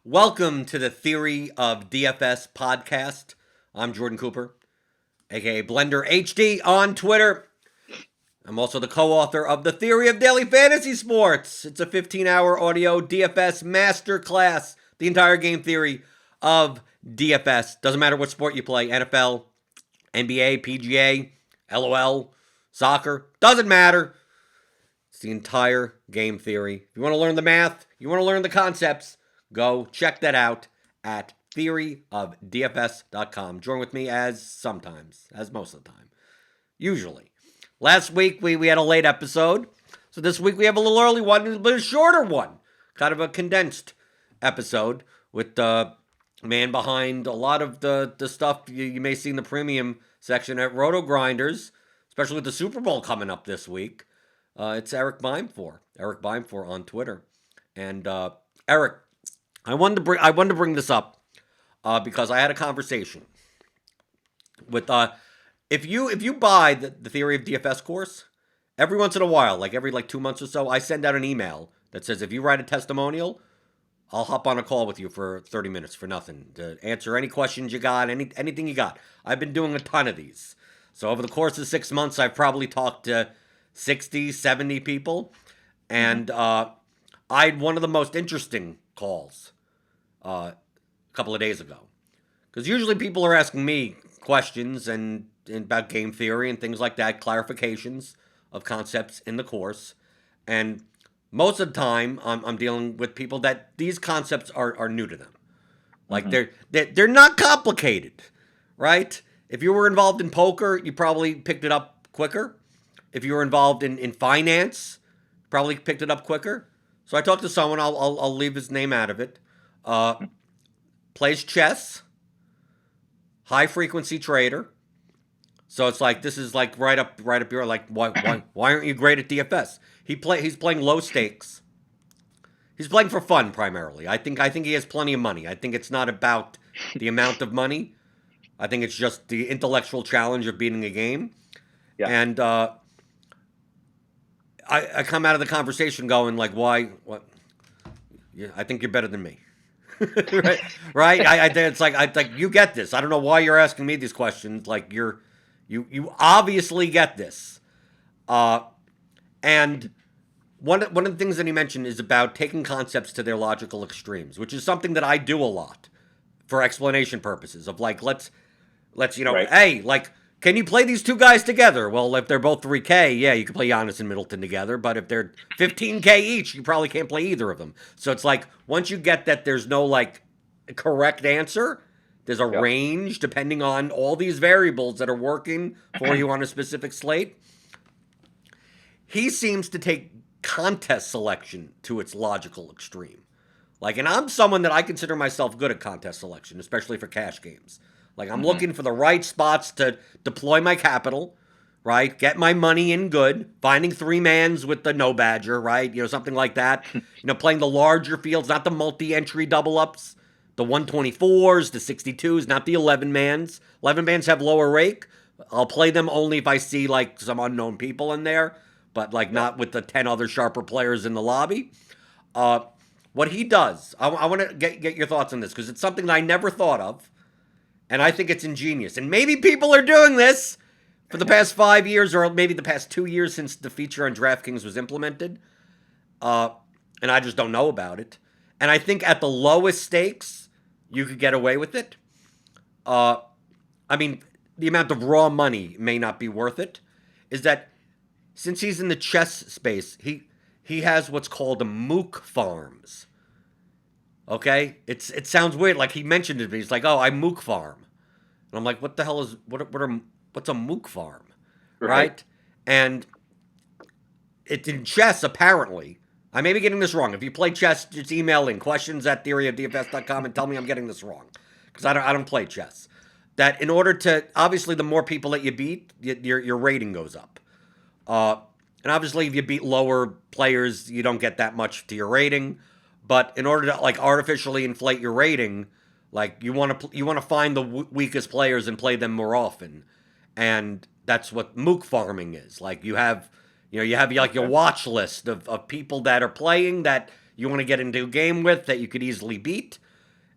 Welcome to the Theory of DFS podcast. I'm Jordan Cooper, aka Blender HD on Twitter. I'm also the co-author of The Theory of Daily Fantasy Sports. It's a 15-hour audio DFS masterclass, the entire game theory of DFS. Doesn't matter what sport you play, NFL, NBA, PGA, LOL, soccer, doesn't matter. It's the entire game theory. If you want to learn the math, you want to learn the concepts, go check that out at theoryofdfs.com. Join with me as most of the time, usually. Last week, we had a late episode, so this week we have a little early one, but a shorter one. Kind of a condensed episode with the man behind a lot of the stuff you may see in the premium section at Roto Grinders, especially with the Super Bowl coming up this week. It's Erik Beimfohr on Twitter. And Erik, I wanted to bring this up because I had a conversation with if you buy the Theory of DFS course, every once in a while, like every 2 months or so, I send out an email that says if you write a testimonial, I'll hop on a call with you for 30 minutes for nothing to answer any questions you got, anything you got. I've been doing a ton of these. So over the course of 6 months, I've probably talked to 60, 70 people. And I had one of the most interesting calls a couple of days ago. Because usually people are asking me questions and about game theory and things like that, clarifications of concepts in the course. And most of the time, I'm dealing with people that these concepts are new to them. Like they're not complicated, right? If you were involved in poker, you probably picked it up quicker. If you were involved in finance, probably picked it up quicker. So I talked to someone, I'll leave his name out of it. Plays chess, high frequency trader. So it's like this is like right up here. Like why aren't you great at DFS? He's playing low stakes. He's playing for fun primarily. I think he has plenty of money. I think it's not about the amount of money. I think it's just the intellectual challenge of beating a game. Yeah. And I come out of the conversation going like, why? What? Yeah, I think you're better than me. right? I think it's like you get this. I don't know why you're asking me these questions. Like you obviously get this. And one of the things that he mentioned is about taking concepts to their logical extremes, which is something that I do a lot for explanation purposes. Of like, let's right. Hey, like, can you play these two guys together? Well, if they're both 3K, yeah, you can play Giannis and Middleton together. But if they're 15K each, you probably can't play either of them. So it's like, once you get that there's no, like, correct answer, there's a range depending on all these variables that are working for you on a specific slate. He seems to take contest selection to its logical extreme. Like, and I'm someone that I consider myself good at contest selection, especially for cash games. Like, I'm looking for the right spots to deploy my capital, right? Get my money in good. Finding three mans with the no badger, right? Something like that. Playing the larger fields, not the multi-entry double-ups. The 124s, the 62s, not the 11 mans. 11 mans have lower rake. I'll play them only if I see, like, some unknown people in there. But, like, not with the 10 other sharper players in the lobby. What he does, I want to get your thoughts on this, because it's something that I never thought of. And I think it's ingenious. And maybe people are doing this for the past 5 years or maybe the past 2 years since the feature on DraftKings was implemented. And I just don't know about it. And I think at the lowest stakes, you could get away with it. I mean, the amount of raw money may not be worth it. Is that since he's in the chess space, he has what's called a Mook farms. Okay, it sounds weird. Like he mentioned it to me. He's like, "Oh, I Mook farm," and I'm like, "What the hell is what's a Mook farm?" Right? And it's in chess apparently. I may be getting this wrong. If you play chess, just email in questions@theoryofdfs.com and tell me I'm getting this wrong, because I don't play chess. That in order to obviously the more people that you beat, your rating goes up. And obviously if you beat lower players, you don't get that much to your rating. But in order to like artificially inflate your rating, like you want to find the weakest players and play them more often, and that's what Mook farming is. Like you have like your watch list of people that are playing that you want to get into a game with that you could easily beat,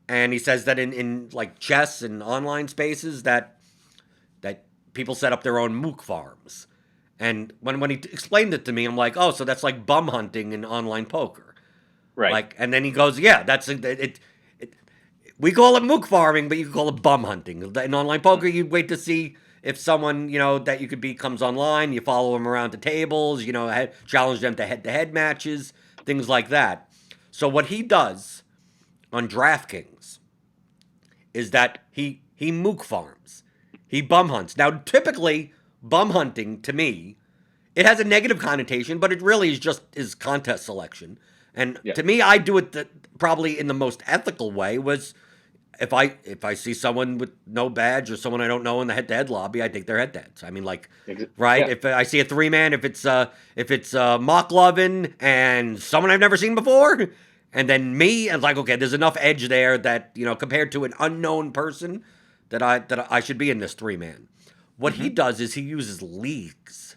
And he says that in like chess and online spaces that people set up their own Mook farms. And when he explained it to me, I'm like, oh, so that's like bum hunting in online poker. Right. Like, and then he goes, yeah, that's it. We call it Mook farming, but you can call it bum hunting. In online poker, you wait to see if someone, that you could beat comes online. You follow them around to tables, challenge them to head-to-head matches, things like that. So what he does on DraftKings is that he Mook farms. He bum hunts. Now, typically, bum hunting, to me, it has a negative connotation, but it really is contest selection. And Yeah. to me, I do it probably in the most ethical way. Was if I see someone with no badge or someone I don't know in the head-to-head lobby, I take their head-to-heads. I mean, like, right? Yeah. If I see a three-man, if it's Mock Lovin and someone I've never seen before, and then me, and like, okay, there's enough edge there that compared to an unknown person, that I should be in this three-man. What he does is he uses leagues.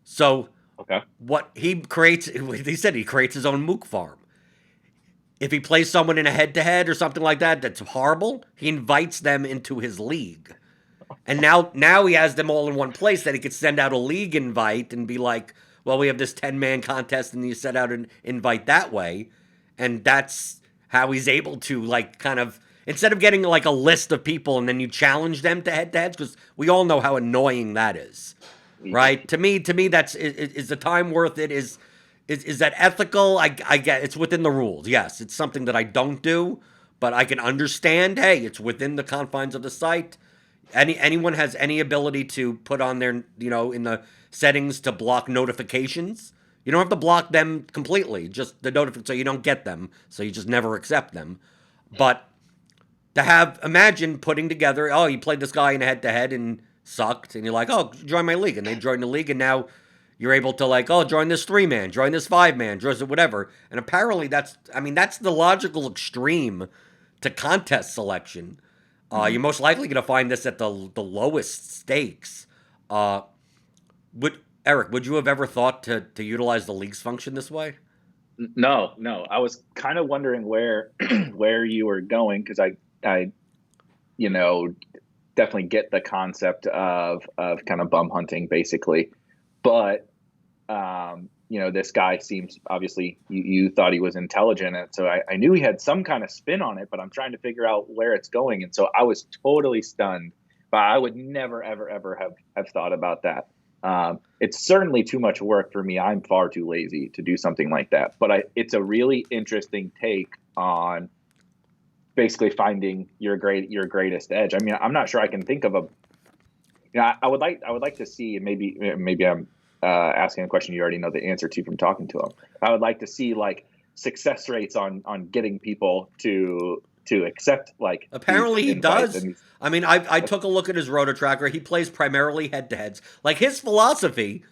So Okay. what he creates, he said he creates his own Mook farm. If he plays someone in a head-to-head or something like that that's horrible, he invites them into his league. And now he has them all in one place that he could send out a league invite and be like, well, we have this 10-man contest and you set out an invite that way. And that's how he's able to, like, kind of, instead of getting like a list of people and then you challenge them to head-to-heads, because we all know how annoying that is. Right? To me, that's is the time worth it? Is that ethical? I get it's within the rules. Yes, it's something that I don't do, but I can understand. Hey, it's within the confines of the site. Anyone has any ability to put on their in the settings to block notifications. You don't have to block them completely, just the notification so you don't get them, so you just never accept them. But imagine putting together, oh, you played this guy in a head-to-head and sucked, and you're like, oh, join my league, and they join the league, and now you're able to, like, oh, join this 3-man, join this 5-man, join whatever. And apparently that's the logical extreme to contest selection. You're most likely going to find this at the lowest stakes. Would you have ever thought to utilize the leagues function this way? No, no. I was kind of wondering where where you were going, because I you know definitely get the concept of kind of bum hunting basically, but this guy seems, obviously you thought he was intelligent, and so I knew he had some kind of spin on it, but I'm trying to figure out where it's going, and so I was totally stunned. But I would never ever have thought about that. It's certainly too much work for me. I'm far too lazy to do something like that. But it's a really interesting take on basically finding your greatest edge. I mean, I'm not sure I can think of a. I would like to see, and maybe I'm asking a question you already know the answer to from talking to him. I would like to see like success rates on getting people to accept like. Apparently he does. I mean, I took a look at his roto tracker. He plays primarily head-to-heads. Like, his philosophy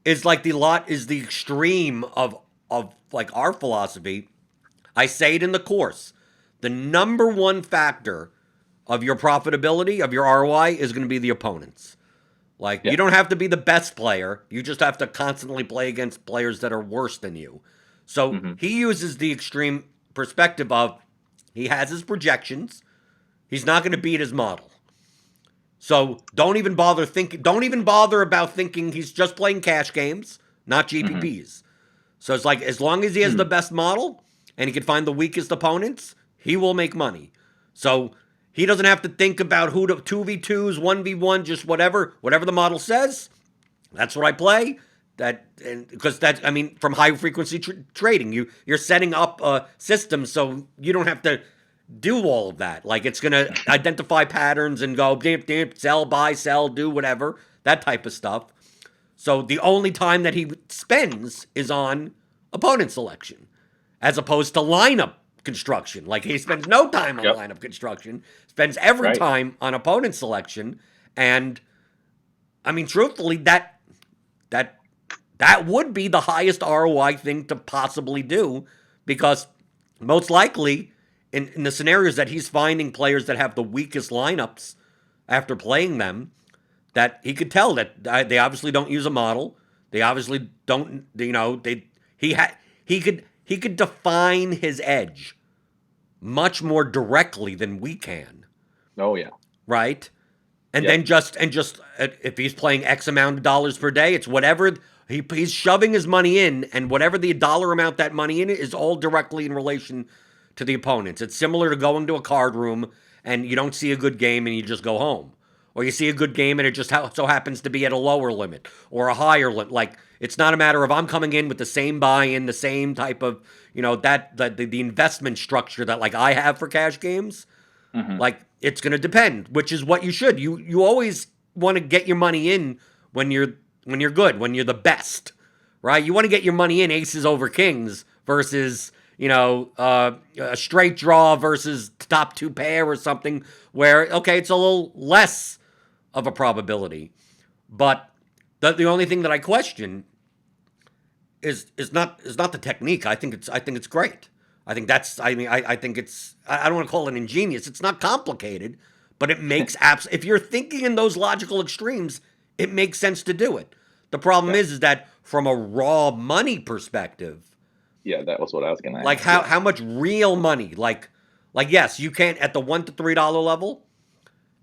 is like the extreme of like our philosophy. I say it in the course. The number one factor of your profitability, of your ROI, is going to be the opponents. Like, you don't have to be the best player. You just have to constantly play against players that are worse than you. So he uses the extreme perspective of, he has his projections. He's not going to beat his model. So don't even bother about thinking he's just playing cash games, not GPPs. So it's like, as long as he has the best model and he can find the weakest opponents, he will make money. So he doesn't have to think about who to 2v2s, 1v1, just whatever the model says. That's what I play. From high frequency trading, you're setting up a system so you don't have to do all of that. Like, it's going to identify patterns and go sell, buy, sell, do whatever, that type of stuff. So the only time that he spends is on opponent selection, as opposed to lineup construction. Like, he spends no time on lineup construction, spends every time on opponent selection. And I mean, truthfully, that would be the highest ROI thing to possibly do, because most likely in the scenarios that he's finding players that have the weakest lineups after playing them, that he could tell that they obviously don't use a model. They obviously don't, he could define his edge much more directly than we can. Oh yeah. Right? And Yep. then just if he's playing X amount of dollars per day, it's whatever he's shoving his money in, and whatever the dollar amount that money in is all directly in relation to the opponents. It's similar to going to a card room and you don't see a good game and you just go home, or you see a good game and it just so happens to be at a lower limit or a higher limit. Like, it's not a matter of I'm coming in with the same buy-in, the same type of the investment structure that like I have for cash games. Mm-hmm. Like, it's going to depend, which is what you should. You always want to get your money in when you're good, when you're the best, right? You want to get your money in aces over kings versus a straight draw versus top two pair or something where okay, it's a little less of a probability. But the only thing that I question is not the technique. I think it's great. I think that's. I mean, I think it's. I don't want to call it ingenious. It's not complicated, but it makes apps. If you're thinking in those logical extremes, it makes sense to do it. The problem is that from a raw money perspective. Yeah, that was what I was gonna ask. Like how much real money? Like yes, you can't at the $1 to $3 level.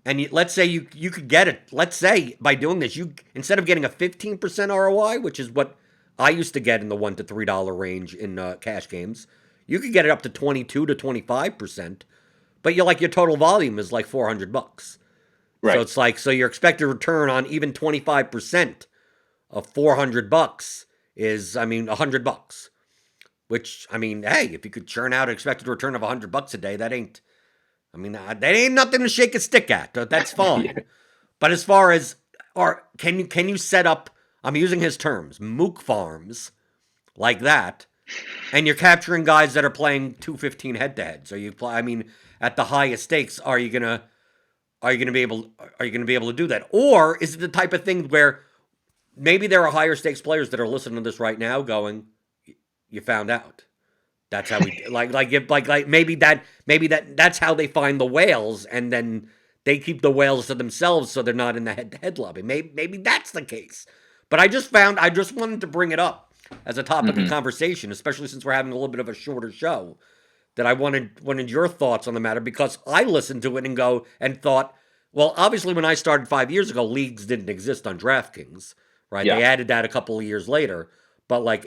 And let's say you could get it. Let's say by doing this, you instead of getting a 15% ROI, which is what I used to get in the $1 to $3 range in cash games, you could get it up to 22 to 25%. But your total volume is like $400. Right. So it's like your expected return on even 25% of $400 is $100. Which hey, if you could churn out an expected return of $100 a day, that ain't nothing to shake a stick at. That's fine. Yeah. But as far as, can you set up, I'm using his terms, Mook farms like that, and you're capturing guys that are playing 215 head to head. So at the highest stakes, are you gonna be able to do that? Or is it the type of thing where maybe there are higher stakes players that are listening to this right now going, you found out. That's how we maybe that's how they find the whales, and then they keep the whales to themselves so they're not in the head-to-head lobby. Maybe that's the case. But I just wanted to bring it up as a topic of conversation, especially since we're having a little bit of a shorter show. That I wanted your thoughts on the matter, because I listened to it and thought, well, obviously when I started 5 years ago, leagues didn't exist on DraftKings, right? Yeah. They added that a couple of years later. But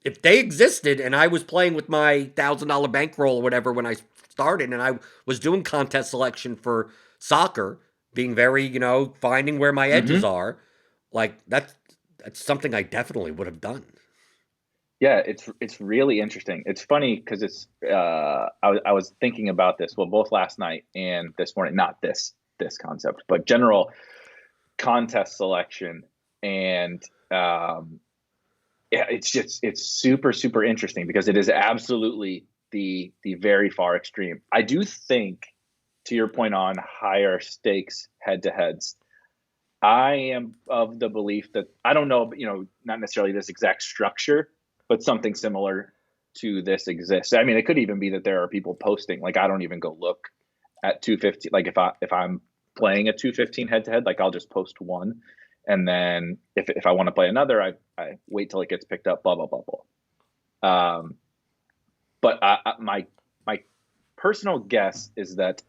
if they existed and I was playing with my $1,000 bankroll or whatever when I started, and I was doing contest selection for soccer, being very, finding where my edges are, that's something I definitely would have done. Yeah, it's really interesting. It's funny because it's I was thinking about this both last night and this morning. Not this concept, but general contest selection, and yeah, it's super interesting because it is absolutely the very far extreme. I do think, to your point on higher stakes head-to-heads, I am of the belief that, I don't know, not necessarily this exact structure, but something similar to this exists. I mean, it could even be that there are people posting, I don't even go look at 215. If I'm playing a 215 head-to-head, I'll just post one. And then if I want to play another, I wait till it gets picked up, blah, blah, blah, blah. But my personal guess is that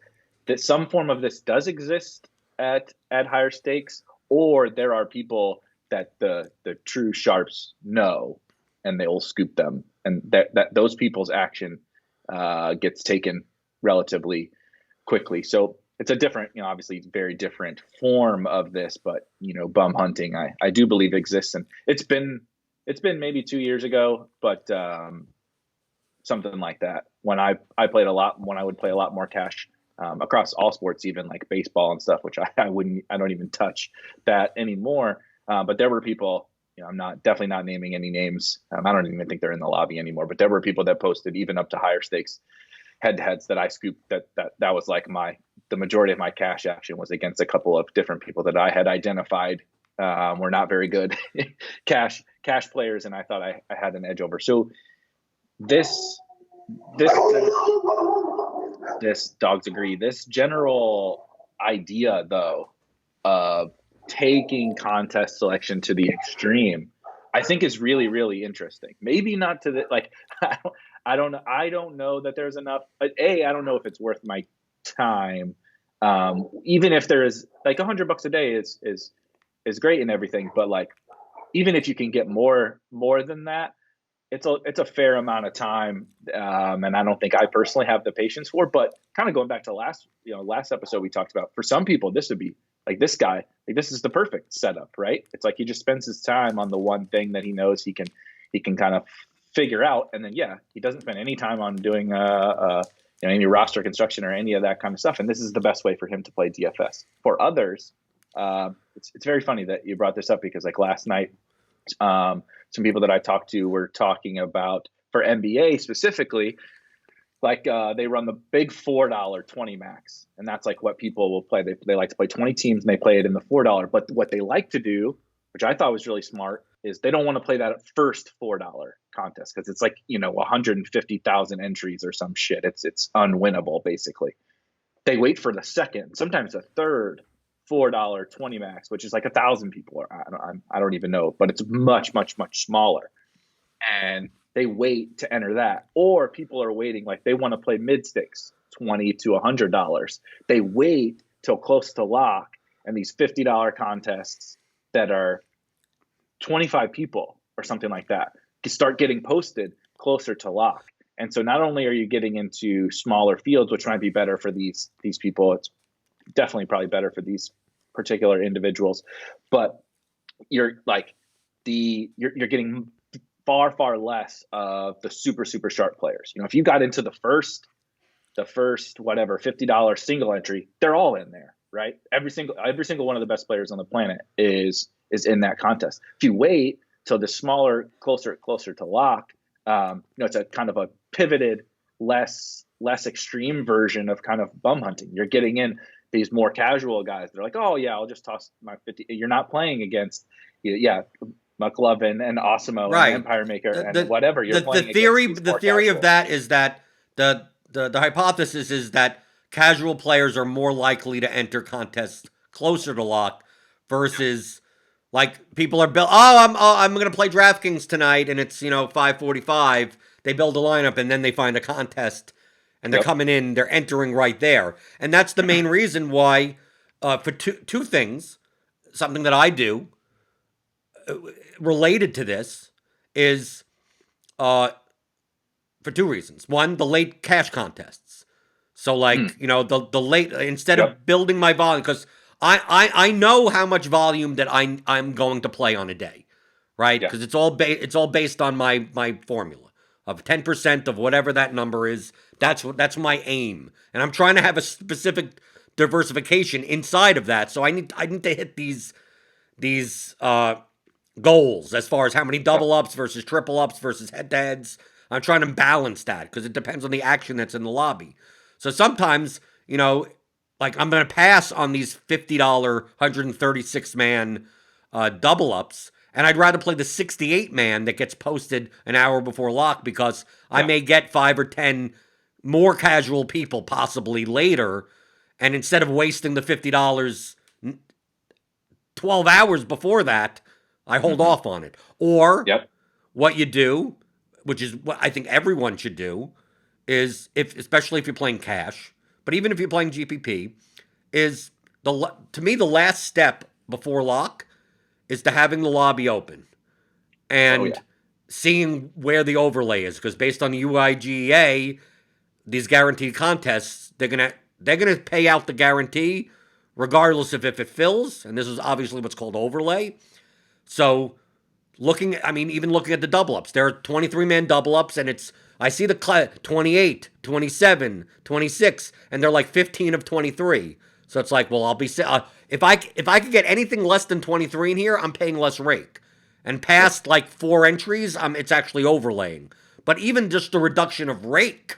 some form of this does exist at higher stakes, or there are people that the true sharps know, and they will scoop them. And that those people's action gets taken relatively quickly. So it's a different, obviously very different form of this, but bum hunting, I do believe exists, and it's been maybe 2 years ago, but something like that. When I played a lot, when I would play a lot more cash across all sports, even like baseball and stuff, which I don't even touch that anymore. But there were people, I'm definitely not naming any names. I don't even think they're in the lobby anymore, but there were people that posted even up to higher stakes head-to-heads that I scooped. That was the majority of my cash action was against a couple of different people that I had identified were not very good cash players, and I thought I had an edge over. So this dogs agree. This general idea, though, of taking contest selection to the extreme, I think is really, really interesting. Maybe not to the I don't know that there's enough. I don't know if it's worth my time. Even if there is like $100 a day is great and everything, but like even if you can get more than that, it's a fair amount of time, and I don't think I personally have the patience for. But kind of going back to last episode we talked about, for some people this would be like this guy, like this is the perfect setup, right? It's like he just spends his time on the one thing that he knows he can kind of figure out, and then he doesn't spend any time on doing any roster construction or any of that kind of stuff. And this is the best way for him to play DFS. For others, it's very funny that you brought this up, because like last night, some people that I talked to were talking about, for NBA specifically, like they run the big $4 20 max, and that's like what people will play. They like to play 20 teams and they play it in the $4. But what they like to do, which I thought was really smart, is they don't want to play that first $4 contest, because it's like 150,000 entries or some shit. It's unwinnable basically. They wait for the second, sometimes the third $4 20 max, which is like 1,000 people. I don't even know, but it's much smaller, and they wait to enter that. Or people are waiting, like they want to play mid stakes, $20 to $100. They wait till close to lock, and these $50 contests that are 25 people or something like that start getting posted closer to lock. And so not only are you getting into smaller fields, which might be better for these people, it's definitely probably better for these particular individuals, but you're getting far less of the super sharp players. If you got into the first whatever $50 single entry, they're all in there, right? Every single one of the best players on the planet is in that contest. If you wait till the smaller, closer to lock, it's a kind of a pivoted, less extreme version of kind of bum hunting. You're getting in these more casual guys. They're like, oh yeah, I'll just toss my 50. You're not playing against, McLovin and Osimo and Empire Maker and whatever. You're playing the theory of that is that the hypothesis is that casual players are more likely to enter contests closer to lock versus like people are built. I'm going to play DraftKings tonight, and it's 5:45. They build a lineup and then they find a contest. And they're coming in, they're entering right there. And that's the main reason why, for two things, something that I do related to this is for two reasons. One, the late cash contests. So like, the late, instead of building my volume, because I know how much volume that I'm going to play on a day, right? Because it's all based on my formula of 10% of whatever that number is. That's my aim, and I'm trying to have a specific diversification inside of that. So I need to hit these goals as far as how many double ups versus triple ups versus head to heads. I'm trying to balance that because it depends on the action that's in the lobby. So sometimes like I'm going to pass on these $50 136 man double ups. And I'd rather play the 68 man that gets posted an hour before lock, because I may get 5 or 10 more casual people possibly later. And instead of wasting the $50 12 hours before that, I hold off on it. Or what you do, which is what I think everyone should do, is especially if you're playing cash, but even if you're playing GPP, is to me the last step before lock is to having the lobby open and seeing where the overlay is, because based on the UIGA, these guaranteed contests, they're gonna pay out the guarantee regardless of if it fills, and this is obviously what's called overlay. So even looking at the double ups, there are 23-man double ups, and I see the 28, 27, 26, and they're like 15 of 23. So it's like, well, I'll be if I could get anything less than 23 in here, I'm paying less rake. And past like 4 entries, it's actually overlaying. But even just the reduction of rake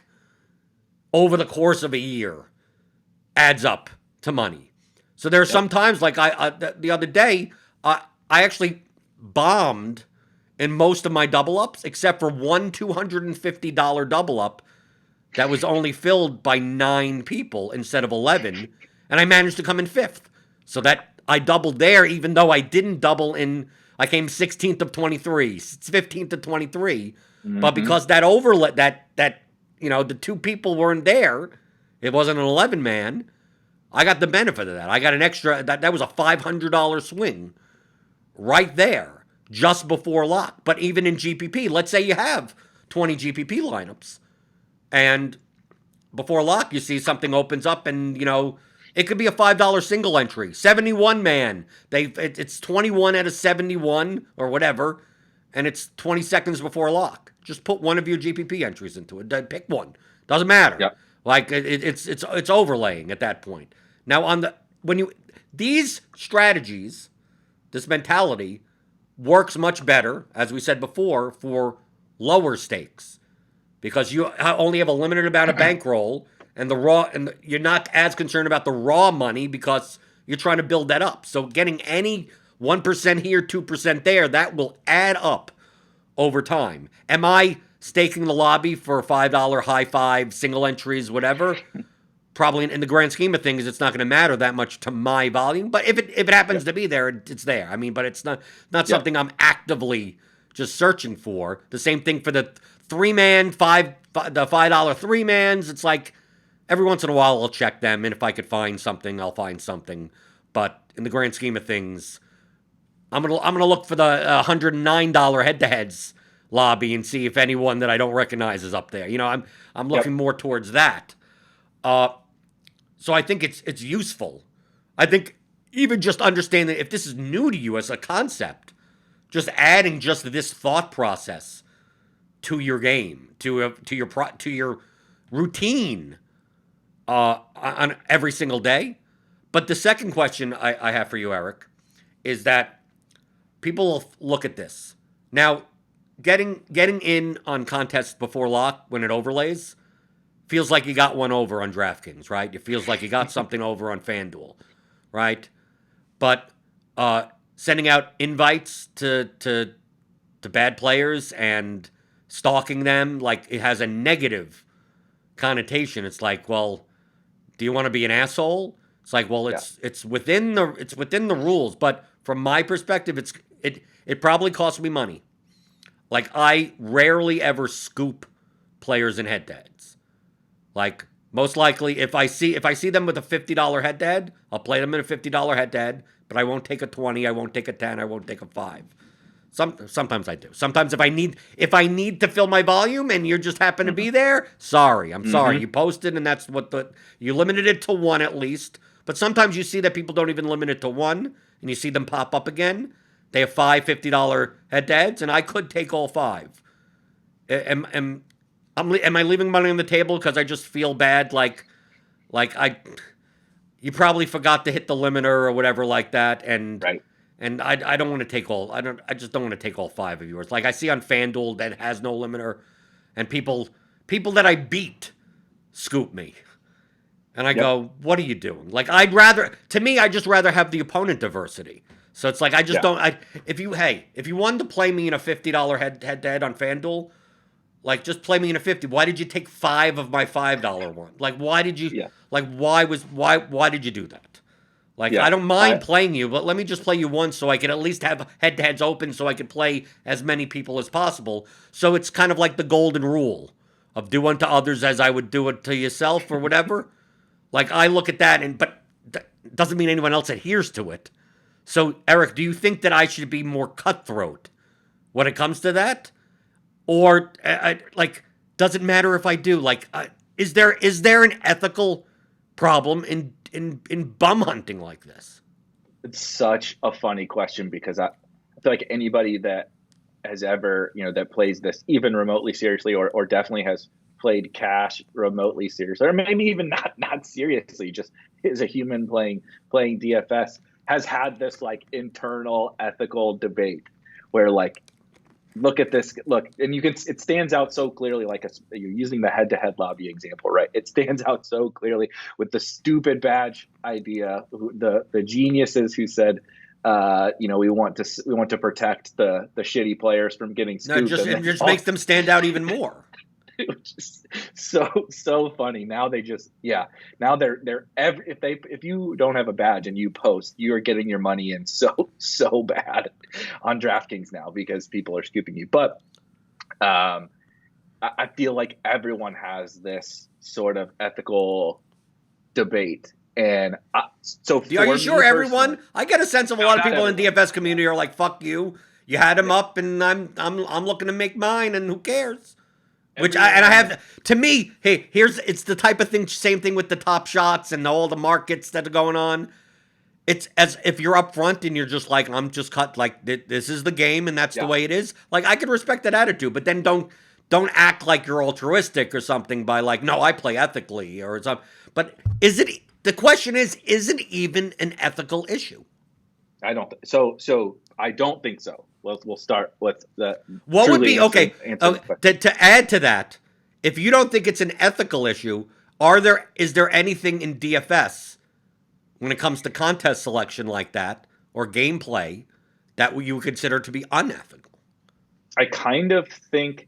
over the course of a year adds up to money. So there are some times, like the other day, I actually bombed in most of my double ups, except for one $250 double up that was only filled by 9 people instead of 11. And I managed to come in 5th. So that I doubled there, even though I didn't double in. I came 16th of 23, 15th of 23. But because that overlet, that the two people weren't there, it wasn't an 11-man. I got the benefit of that. I got an extra. That was a $500 swing right there just before lock. But even in GPP, let's say you have 20 GPP lineups, and before lock you see something opens up, and it could be a $5 single entry, 71 man. It's 21 out of 71 or whatever, and it's 20 seconds before lock. Just put one of your GPP entries into it. Pick one. Doesn't matter. Yep. Like it's overlaying at that point. Now these strategies, this mentality works much better, as we said before, for lower stakes, because you only have a limited amount of bankroll, and you're not as concerned about the raw money because you're trying to build that up. So getting any 1% here, 2% there, that will add up over time. Am I staking the lobby for $5 high five, single entries, whatever? Probably in the grand scheme of things, it's not going to matter that much to my volume. But if it happens to be there, it's there. I mean, but it's not something I'm actively just searching for. The same thing for the the $5 3-mans. It's like every once in a while I'll check them, and if I could find something, I'll find something. But in the grand scheme of things, I'm gonna look for the $109 head-to-heads lobby and see if anyone that I don't recognize is up there. I'm looking more towards that. So I think it's useful. I think even just understanding if this is new to you as a concept, just adding just this thought process to your game, to your routine on every single day. But the second question I have for you, Eric, is that people will look at this now. Getting in on contests before lock when it overlays feels like you got one over on DraftKings, right? It feels like you got something over on FanDuel, right? But sending out invites to bad players and stalking them, like, it has a negative connotation. It's like, well, do you want to be an asshole? It's like, well, it's within the rules, but from my perspective, it probably costs me money. Like, I rarely ever scoop players in head-to-heads. Like, most likely, if I see them with a $50 head-to-head, I'll play them in a $50 head-to-head, but I won't take a 20, I won't take a 10, I won't take a 5. Sometimes I do. Sometimes if I need to fill my volume and you just happen to be there, sorry. I'm sorry. You posted, and that's you limited it to 1 at least. But sometimes you see that people don't even limit it to 1, and you see them pop up again. They have $5 $50 head-to-heads, and I could take all 5. Am I leaving money on the table because I just feel bad? You probably forgot to hit the limiter or whatever like that, and right. And I don't want to take all. I just don't want to take all 5 of yours. Like, I see on FanDuel that has no limiter, and people that I beat scoop me, and I go, "What are you doing?" Like, I'd just rather have the opponent diversity. So it's like, I just don't. If you wanted to play me in a $50 head-to-head on FanDuel, like, just play me in a 50. Why did you take 5 of my $5 one? Like, why did you? Yeah. Like, why did you do that? Like, I don't mind playing you, but let me just play you once so I can at least have head-to-heads open so I can play as many people as possible. So it's kind of like the golden rule of do unto others as I would do it to yourself or whatever. Like, I look at that, but that doesn't mean anyone else adheres to it. So, Eric, do you think that I should be more cutthroat when it comes to that? Or, does it matter if I do? Like, is there an ethical problem in bum hunting like this? It's such a funny question, because I feel like anybody that has ever, that plays this even remotely seriously, or definitely has played cash remotely seriously, or maybe even not seriously, just is a human playing DFS, has had this like internal ethical debate where, like, look at this, and it stands out so clearly. Like, you're using the head-to-head lobby example, right? It stands out so clearly with the stupid badge idea, the geniuses who said, we want to protect the shitty players from getting scooped. No, it just makes them stand out even more. It was just so funny. Now they just now they're if you don't have a badge and you post, you are getting your money in so bad on DraftKings now because people are scooping you. But Um, I feel like everyone has this sort of ethical debate. And so Are you for sure me everyone? personally, I get a sense of a no, lot of not people in the everyone. DFS community are like, "Fuck you, you had him Yeah. up, and I'm looking to make mine, and who cares?" Which I Everyone, have to me. Hey, it's the type of thing. Same thing with the top shots and all the markets that are going on. It's as if you're up front and you're just like, I'm just cut. Like this is the game, and that's the yeah, way it is. Like I can respect that attitude, but then don't act like you're altruistic or something by like, no, I play ethically or something. But is it? The question is it even an ethical issue? I don't. So I don't think so. We'll start with the What would truly be okay? answering the question. To add to that, if you don't think it's an ethical issue, is there anything in DFS when it comes to contest selection like that or gameplay that you would consider to be unethical? I kind of think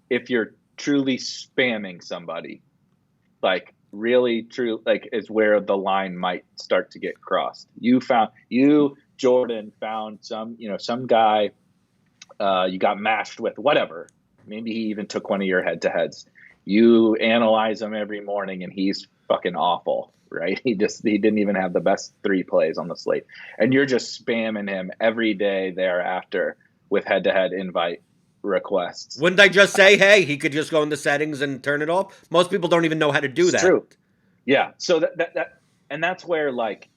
if you're truly spamming somebody, like really true, like is where the line might start to get crossed. Jordan found some guy, you got matched with whatever. Maybe he even took one of your head to heads. You analyze him every morning and he's fucking awful, right? He didn't even have the best 3 plays on the slate. And you're just spamming him every day thereafter with head to head invite requests. Wouldn't I just say, hey, he could just go in the settings and turn it off? Most people don't even know how to do It's that. true. Yeah. So and that's where like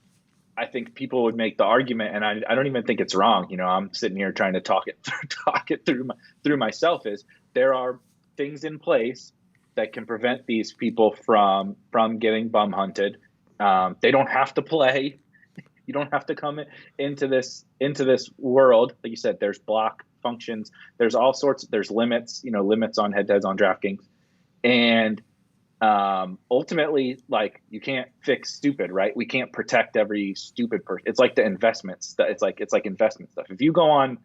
I think people would make the argument, and I don't even think it's wrong. I'm sitting here trying to talk it through myself. Is there are things in place that can prevent these people from getting bum hunted. They don't have to play. You don't have to come into this world. Like you said, there's block functions. There's all sorts. There's limits. Limits on head-to-heads on DraftKings, and ultimately, like you can't fix stupid, right? We can't protect every stupid person. It's like the investments. It's like investment stuff. If you go on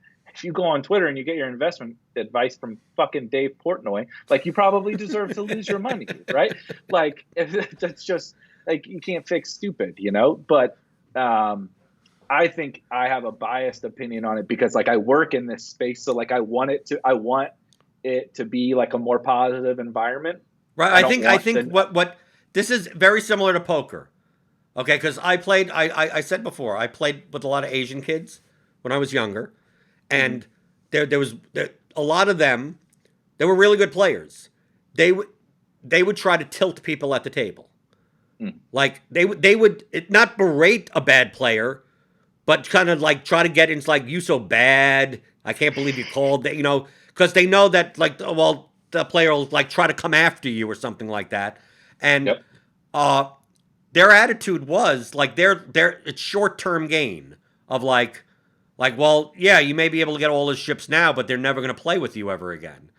Twitter and you get your investment advice from fucking Dave Portnoy, like you probably deserve to lose your money, right? Like that's just like you can't fix stupid, But I think I have a biased opinion on it because like I work in this space, so like I want it to be like a more positive environment. Right. I think what this is very similar to poker. Okay, because I said before, I played with a lot of Asian kids when I was younger, and there was a lot of them. They were really good players. They would try to tilt people at the table, like they would not berate a bad player, but kind of like try to get into like you so bad. I can't believe you called that. Because they know that like well the player will like try to come after you or something like that, and Yep. Their attitude was like it's short term gain of like well yeah you may be able to get all his ships now but they're never going to play with you ever again.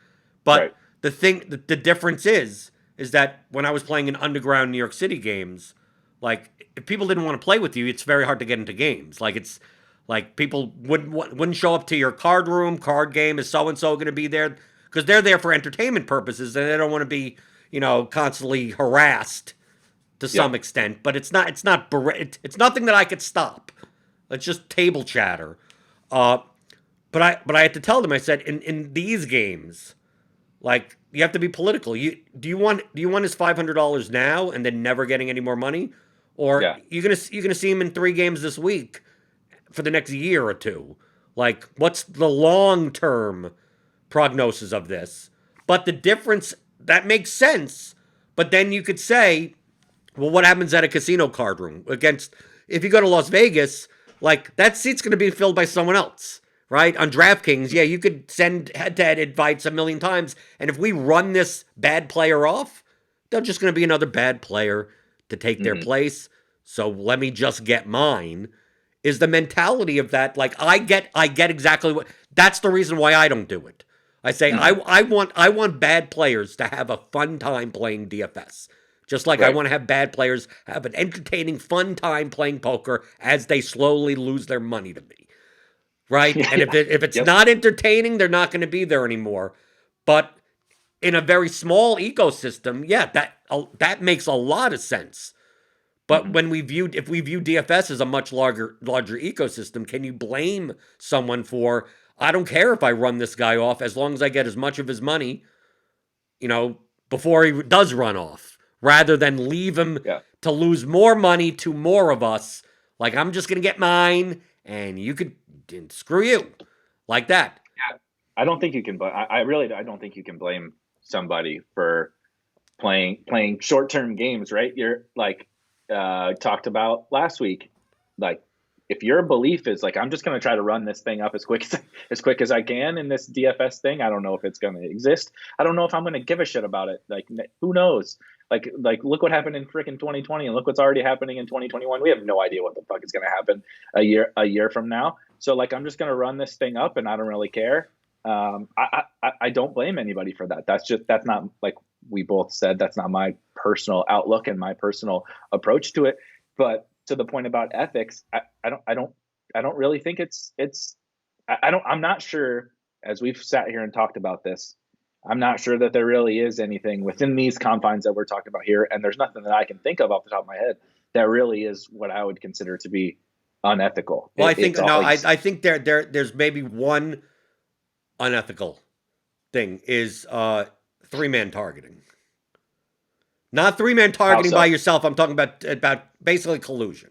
But Right. the difference is that when I was playing in underground New York City games, like if people didn't want to play with you, it's very hard to get into games. Like it's like people wouldn't show up to your card game. Is so and so going to be there? Because they're there for entertainment purposes and they don't want to be constantly harassed to some Yep. extent. But it's nothing that I could stop. It's just table chatter. But I had to tell them. I said in these games, like you have to be political. Do you want his $500 now and then never getting any more money, or Yeah. you're gonna see him in 3 games this week for the next year or two? Like what's the long term prognosis of this? But the difference that makes sense. But then you could say, well, what happens at a casino card room against if you go to Las Vegas? Like that seat's going to be filled by someone else, right? On DraftKings, yeah, you could send head-to-head invites a million times, and if we run this bad player off, they're just going to be another bad player to take their place. So let me just get mine. Is the mentality of that like I get exactly what that's the reason why I don't do it. I say I want bad players to have a fun time playing DFS. Just like I Right. want to have bad players have an entertaining, fun time playing poker as they slowly lose their money to me. Right? And Yeah. if it's Yep. not entertaining, they're not going to be there anymore. But in a very small ecosystem, yeah, that makes a lot of sense. But if we view DFS as a much larger ecosystem, can you blame someone for I don't care if I run this guy off as long as I get as much of his money, before he does run off, rather than leave him to lose more money to more of us. Like, I'm just going to get mine and you could screw you like that. Yeah. I don't think you can, but I don't think you can blame somebody for playing short-term games, right? You're like, talked about last week, like, if your belief is like, I'm just going to try to run this thing up as quick as I can in this DFS thing. I don't know if it's going to exist. I don't know if I'm going to give a shit about it. Like, who knows? Like look what happened in freaking 2020 and look what's already happening in 2021. We have no idea what the fuck is going to happen a year from now. So like, I'm just going to run this thing up and I don't really care. I don't blame anybody for that. That's not, like we both said, that's not my personal outlook and my personal approach to it. But to the point about ethics, I don't really think I'm not sure, as we've sat here and talked about this, I'm not sure that there really is anything within these confines that we're talking about here. And there's nothing that I can think of off the top of my head that really is what I would consider to be unethical. Well, I think there's maybe one unethical thing is 3-man targeting. Not 3-man targeting by yourself. I'm talking about basically collusion.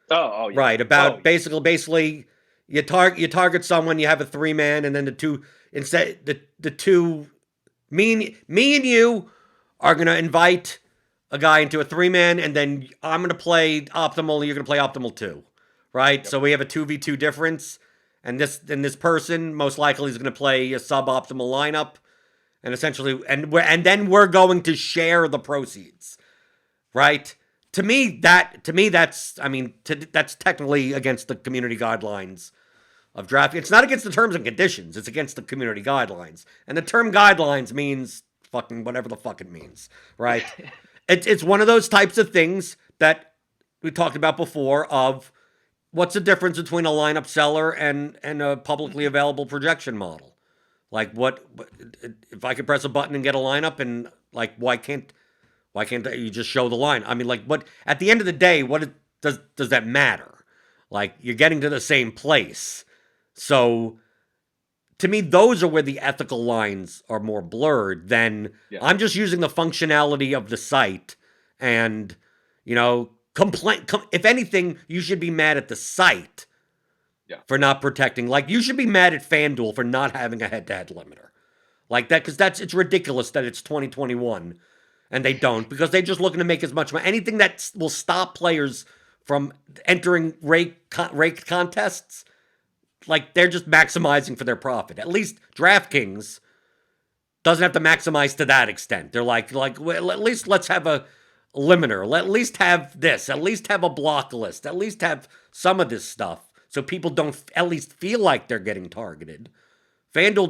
Oh, yeah. Right. Basically, you target someone. You have a 3-man, and then the two, me and you are gonna invite a guy into a 3-man, and then I'm gonna play optimal. You're gonna play optimal too, right? Yep. So we have a 2v2 difference, and this person most likely is gonna play a suboptimal lineup. And essentially, then we're going to share the proceeds, right? To me, that's technically against the community guidelines of drafting. It's not against the terms and conditions. It's against the community guidelines. And the term guidelines means fucking whatever the fuck it means, right? It's one of those types of things that we talked about before of what's the difference between a lineup seller and a publicly available projection model. Like, what if I could press a button and get a lineup, and like, why can't you just show the line? I mean, like, what at the end of the day, does that matter? Like, you're getting to the same place. So to me, those are where the ethical lines are more blurred than I'm just using the functionality of the site and, if anything, you should be mad at the site for not protecting. Like, you should be mad at FanDuel for not having a head-to-head limiter like that, because it's ridiculous that it's 2021 and they don't, because they're just looking to make as much money. Anything that will stop players from entering ranked contests, like, they're just maximizing for their profit. At least DraftKings doesn't have to maximize to that extent. They're like, well, at least let's have a limiter. At least have this. At least have a block list. At least have some of this stuff, so people don't at least feel like they're getting targeted. FanDuel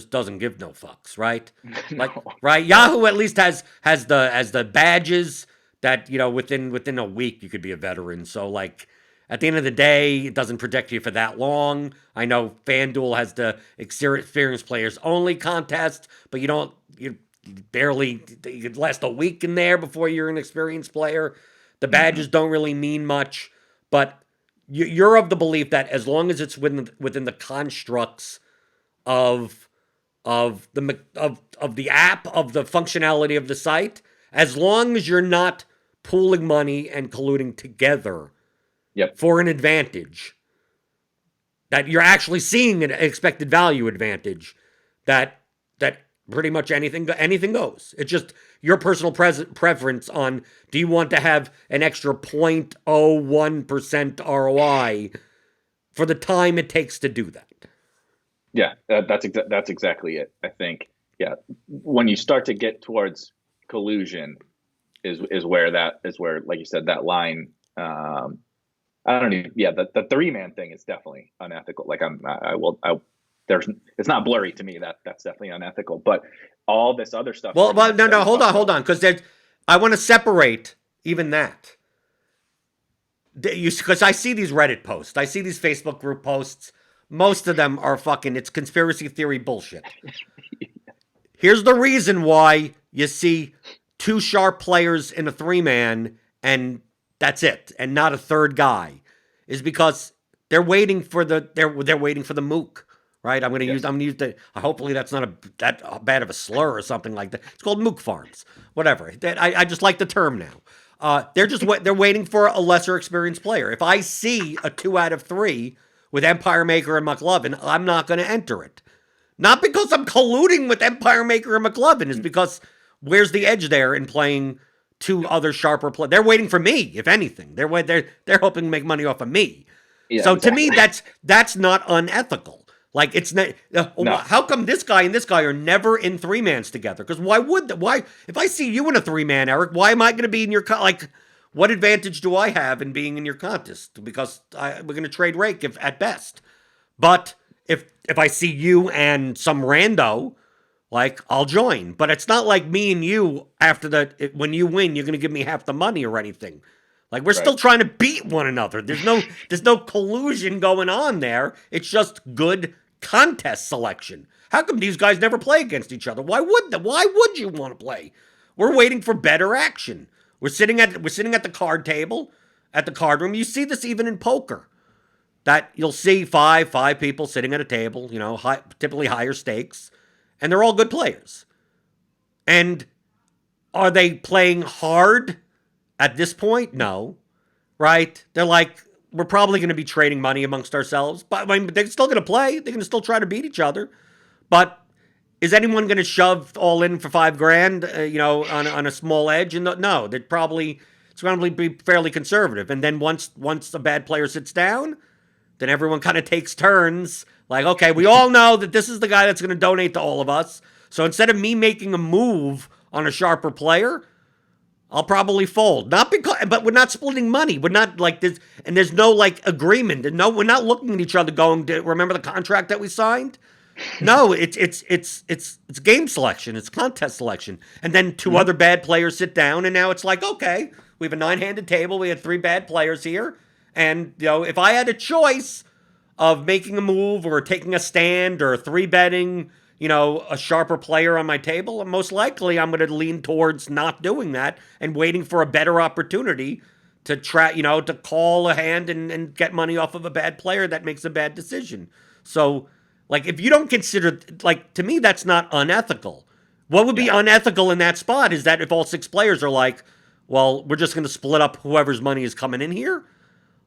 doesn't give no fucks, right? No. Right? Yahoo at least has the badges that, within a week you could be a veteran. So, like, at the end of the day, it doesn't protect you for that long. I know FanDuel has the experienced players only contest, but you could last a week in there before you're an experienced player. The badges don't really mean much, but you're of the belief that as long as it's within the constructs of the app, of the functionality of the site, as long as you're not pooling money and colluding together for an advantage, that you're actually seeing an expected value advantage, that pretty much anything goes. It's just your personal preference on, do you want to have an extra 0.01% ROI for the time it takes to do that? Yeah, that's exactly it. I think, when you start to get towards collusion is where, like you said, that line, I don't even, the 3-man thing is definitely unethical. Like, it's not blurry to me. That's definitely unethical. But all this other stuff. Well, no, hold on, because I want to separate even that. Because I see these Reddit posts, I see these Facebook group posts. Most of them are it's conspiracy theory bullshit. Here's the reason why you see 2 sharp players in a 3-man and that's it, and not a third guy, is because they're waiting for the Mook. right? I'm gonna use the. Hopefully that's not that bad of a slur or something like that. It's called Mook farms, whatever. I just like the term now. They're waiting for a lesser experienced player. If I see a 2 out of 3 with Empire Maker and McLovin, I'm not going to enter it. Not because I'm colluding with Empire Maker and McLovin, it's because where's the edge there in playing 2 other sharper players? They're waiting for me, if anything. They're hoping to make money off of me. Yeah, so exactly. To me, that's not unethical. Like, it's not. No. How come this guy and this guy are never in 3-mans together? Because why? If I see you in a 3-man, Eric, why am I going to be in your like? What advantage do I have in being in your contest? Because we're going to trade rake at best. But if I see you and some rando, like, I'll join. But it's not like me and you when you win, you're going to give me half the money or anything. Like, we're still trying to beat one another. There's no collusion going on there. It's just good contest selection. How come these guys never play against each other? Why would you want to play? We're waiting for better action. We're sitting at the card table, at the card room. You see this even in poker. That you'll see five people sitting at a table, typically higher stakes, and they're all good players. And are they playing hard at this point? No. Right? They're like, we're probably going to be trading money amongst ourselves, but they're still going to play. They're going to still try to beat each other. But is anyone going to shove all in for $5,000, on a small edge? And no, it's probably be fairly conservative. And then once a bad player sits down, then everyone kind of takes turns. Like, okay, we all know that this is the guy that's going to donate to all of us. So instead of me making a move on a sharper player, I'll probably fold. But we're not splitting money. We're not like this, and there's no like agreement. And no, we're not looking at each other going, remember the contract that we signed? No, it's game selection. It's contest selection. And then 2 other bad players sit down, and now it's like, okay, we have a 9-handed table. We had 3 bad players here. And, if I had a choice of making a move or taking a stand or 3-betting, a sharper player on my table, most likely I'm going to lean towards not doing that and waiting for a better opportunity to to call a hand and get money off of a bad player that makes a bad decision. So, like, if you don't consider, like, to me, that's not unethical. What would be unethical in that spot is that if all 6 players are like, well, we're just going to split up whoever's money is coming in here.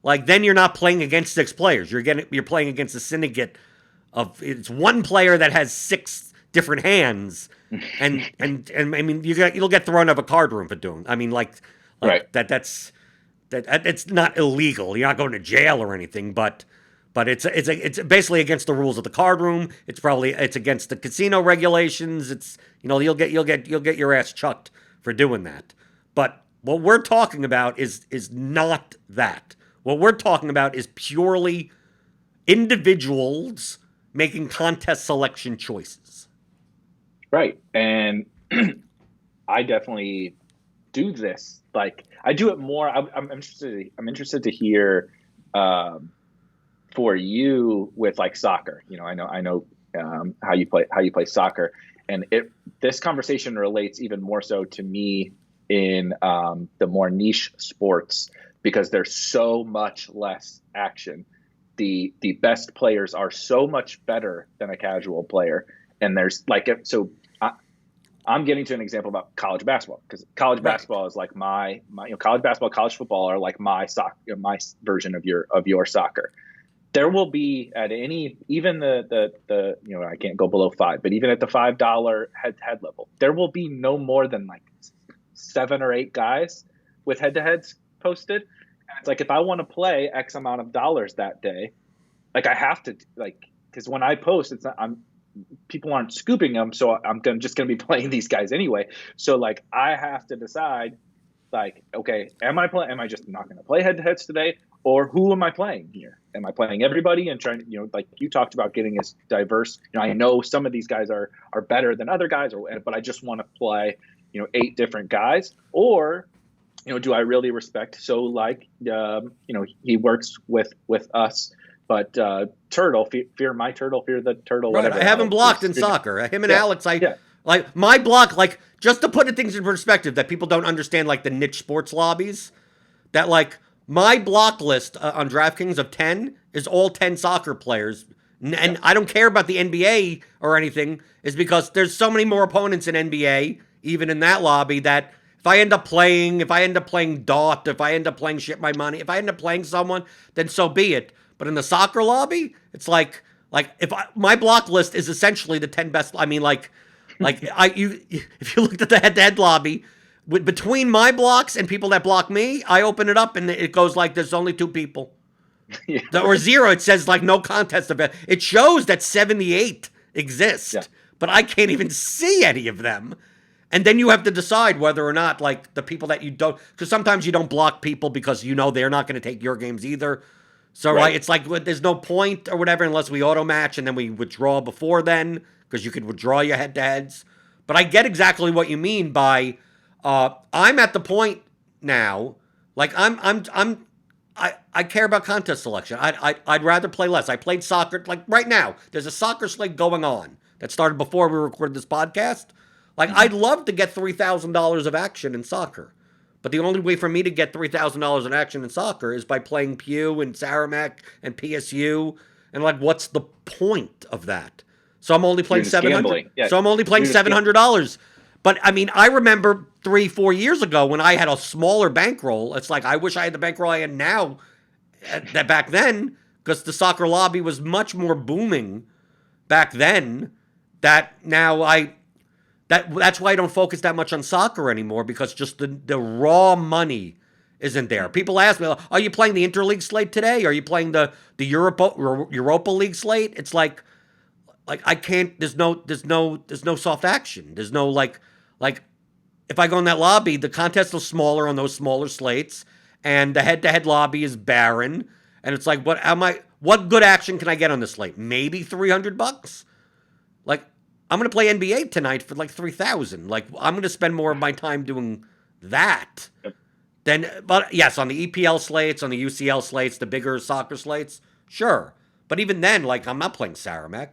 Like, then you're not playing against 6 players. You're playing against a syndicate of, it's 1 player that has 6 different hands, and I mean, you'll get thrown out of a card room for doing. I mean, like right. That's it's not illegal. You're not going to jail or anything, but it's basically against the rules of the card room. It's against the casino regulations. It's you'll get your ass chucked for doing that. But what we're talking about is not that. What we're talking about is purely individuals making contest selection choices. Right. And I definitely do this. Like, I do it more. I'm interested to hear for you with like soccer. I know how you play soccer, and this conversation relates even more so to me in the more niche sports, because there's so much less action. The best players are so much better than a casual player. And there's I'm getting to an example about college basketball, because college basketball is like my college basketball, college football are like my soccer, my version of your soccer. There will be at even the I can't go below 5, but even at the $5 head-to-head level, there will be no more than like 7 or 8 guys with head-to-heads posted. And it's like, if I want to play X amount of dollars that day, like I have to, like, because when I post, people aren't scooping them, so I'm just going to be playing these guys anyway. So like, I have to decide, like, okay, am I just not going to play head-to-heads today, or who am I playing here? Am I playing everybody and trying, like you talked about, getting as diverse? I know some of these guys are better than other guys, but I just want to play 8 different guys, or do I really respect? So like, he works with us, but Turtle, fear my Turtle, fear the Turtle. Right, I haven't blocked in soccer. Him and Alex, like my block, like, just to put things in perspective that people don't understand, like the niche sports lobbies, that like my block list on DraftKings of 10 is all 10 soccer players And I don't care about the NBA or anything, is because there's so many more opponents in NBA, even in that lobby, that if I end up playing Dot, if I end up playing Shit My Money, if I end up playing someone, then so be it. But in the soccer lobby, it's like my block list is essentially the 10 best. I mean, if you looked at the head-to-head lobby, between my blocks and people that block me, I open it up and it goes like there's only 2 people. Yeah. Or 0, it says like no contest event. It shows that 78 exist, but I can't even see any of them. And then you have to decide whether or not, like, the people that you don't, because sometimes you don't block people because you know they're not going to take your games either. So, right, it's like there's no point or whatever unless we auto match and then we withdraw before then, because you could withdraw your head-to-heads. But I get exactly what you mean by I'm at the point now, like I care about contest selection. I'd rather play less. I played soccer, like right now. There's a soccer slate going on that started before we recorded this podcast. Like, I'd love to get $3,000 of action in soccer, but the only way for me to get $3,000 in action in soccer is by playing Pew and Saramac and PSU. And like, what's the point of that? So I'm only playing $700. Yeah. So I'm only playing $700. But I mean, I remember 3-4 years ago when I had a smaller bankroll. It's like, I wish I had the bankroll I had now that back then, because the soccer lobby was much more booming back then. That now that's why I don't focus that much on soccer anymore, because just the raw money isn't there. People ask me, are you playing the Interleague slate today? Are you playing the Europa League slate? It's like I can't, there's no soft action. There's no like if I go in that lobby, the contests are smaller on those smaller slates, and the head-to-head lobby is barren, and it's like, what good action can I get on this slate? Maybe $300? Like, I'm going to play NBA tonight for like $3,000. Like, I'm going to spend more of my time doing that. But yes, on the EPL slates, on the UCL slates, the bigger soccer slates, sure. But even then, like, I'm not playing Saramac.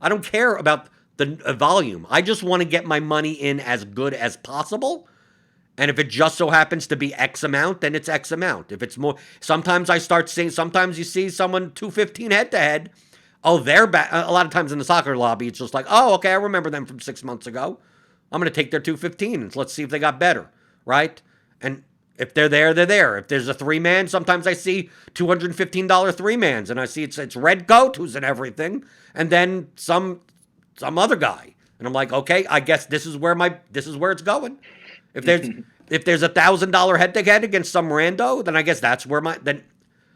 I don't care about the volume. I just want to get my money in as good as possible. And if it just so happens to be X amount, then it's X amount. If it's more, sometimes I start seeing, sometimes you see someone 215 head-to-head. Oh, they're back. A lot of times in the soccer lobby, it's just like, oh, okay, I remember them from 6 months ago. I'm going to take their 215 and let's see if they got better, right? And if they're there, they're there. If there's a 3-man, sometimes I see $215 3-mans, and I see it's Red Goat who's in everything, and then some other guy, and I'm like, okay, I guess this is where it's going. If there's $1,000 head-to-head against some rando, then I guess that's where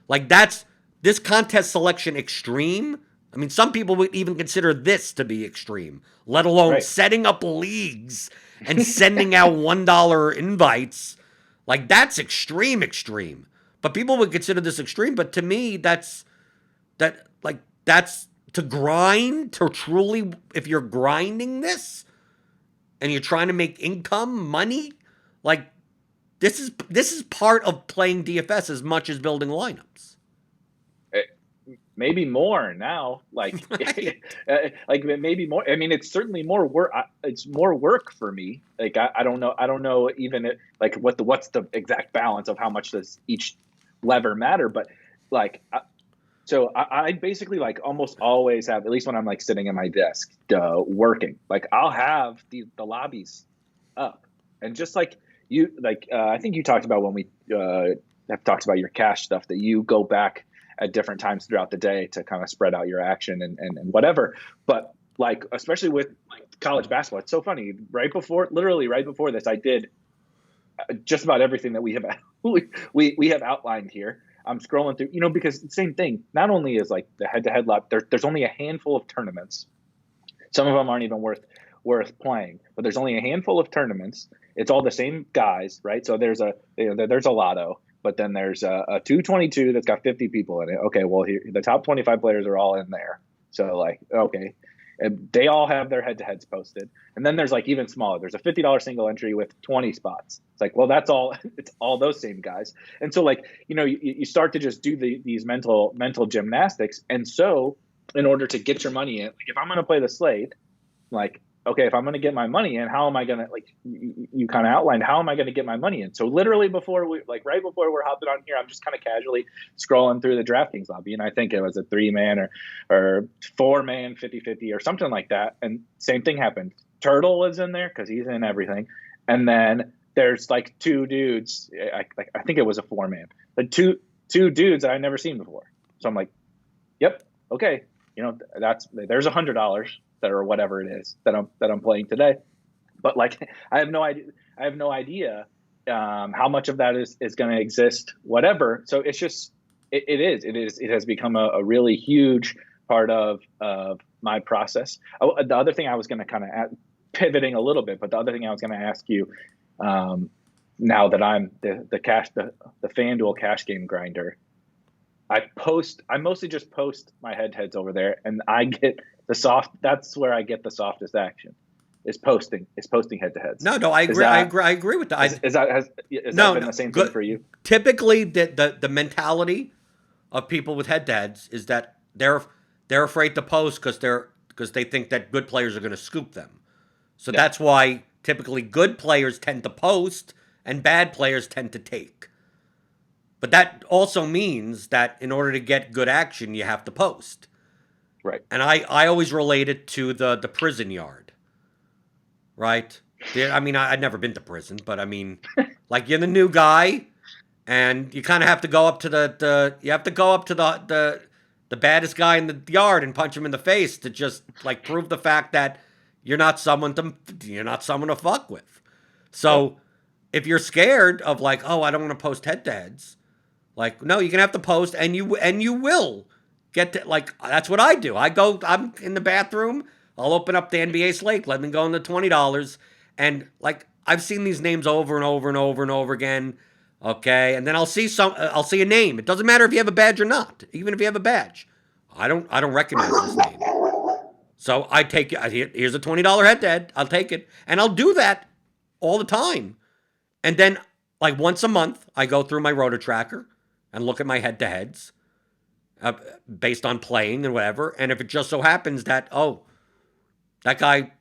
that's this contest selection extreme. I mean, some people would even consider this to be extreme, let alone setting up leagues and sending out $1 invites. Like, that's extreme. But people would consider this extreme. But to me, that's to grind, to truly, if you're grinding this and you're trying to make income, money, like, this is part of playing DFS as much as building lineups. Maybe more now, like maybe more. I mean, it's certainly more work. It's more work for me. Like, I don't know even like what's the exact balance of how much does each lever matter. But like, so I basically like almost always have, at least when I'm like sitting at my desk working, like I'll have the lobbies up, and just like you, like I think you talked about when we have talked about your cash stuff, that you go back at different times throughout the day to kind of spread out your action and whatever. But like, especially with like college basketball, it's so funny. Literally right before this, I did just about everything that we have outlined here. I'm scrolling through, because the same thing, not only is like the head-to-head lab, there's only a handful of tournaments. Some of them aren't even worth playing, but there's only a handful of tournaments. It's all the same guys, right? So there's a lotto. But then there's a 222 that's got 50 people in it. Okay, well, the top 25 players are all in there. So, like, okay. And they all have their head-to-heads posted. And then there's, like, even smaller. There's a $50 single entry with 20 spots. It's like, well, it's all those same guys. And so, like, you start to just do these mental gymnastics. And so, in order to get your money in, like, if I'm going to play the slate, like, okay, if I'm going to get my money in, how am I going to, like, you kind of outlined, how am I going to get my money in? So literally right before we're hopping on here, I'm just kind of casually scrolling through the DraftKings lobby. And I think it was a 3-man or 4-man 50-50 or something like that. And same thing happened. Turtle was in there because he's in everything. And then there's like 2 dudes. I think it was a 4-man, but two dudes that I've never seen before. So I'm like, yep. Okay. There's $100 or whatever it is that I'm playing today. But like, I have no idea how much of that is going to exist, whatever. So it's just, it has become a really huge part of my process. The other thing I was going to kind of pivoting a little bit, but the other thing I was going to ask you, now that I'm the FanDuel cash game grinder, I mostly just post my heads over there, and I get that's where I get the softest action. Is posting head to heads. No, I agree. I agree with that. Has that been the same thing for you? Typically, the mentality of people with head to heads is that they're afraid to post because they think that good players are going to scoop them. So that's why typically good players tend to post and bad players tend to take. But that also means that in order to get good action, you have to post. Right. And I always relate it to the prison yard. Right? I mean, I'd never been to prison, but I mean, like, you're the new guy, and you kind of have to go up to the baddest guy in the yard and punch him in the face to just like prove the fact that you're not someone to fuck with. So if you're scared of like, oh, I don't want to post head to heads, like, no, you're gonna have to post, and you will get to, like, that's what I do. I'm in the bathroom. I'll open up the NBA slate, let me go in the $20, and like, I've seen these names over and over and over and over again. Okay, and then I'll see a name. It doesn't matter if you have a badge or not. Even if you have a badge, I don't recognize this name. So I take it. Here's a $20 head-to-head. I'll take it, and I'll do that all the time. And then, like, once a month, I go through my roto tracker and look at my head-to-heads based on playing and whatever. And if it just so happens that, oh, that guy,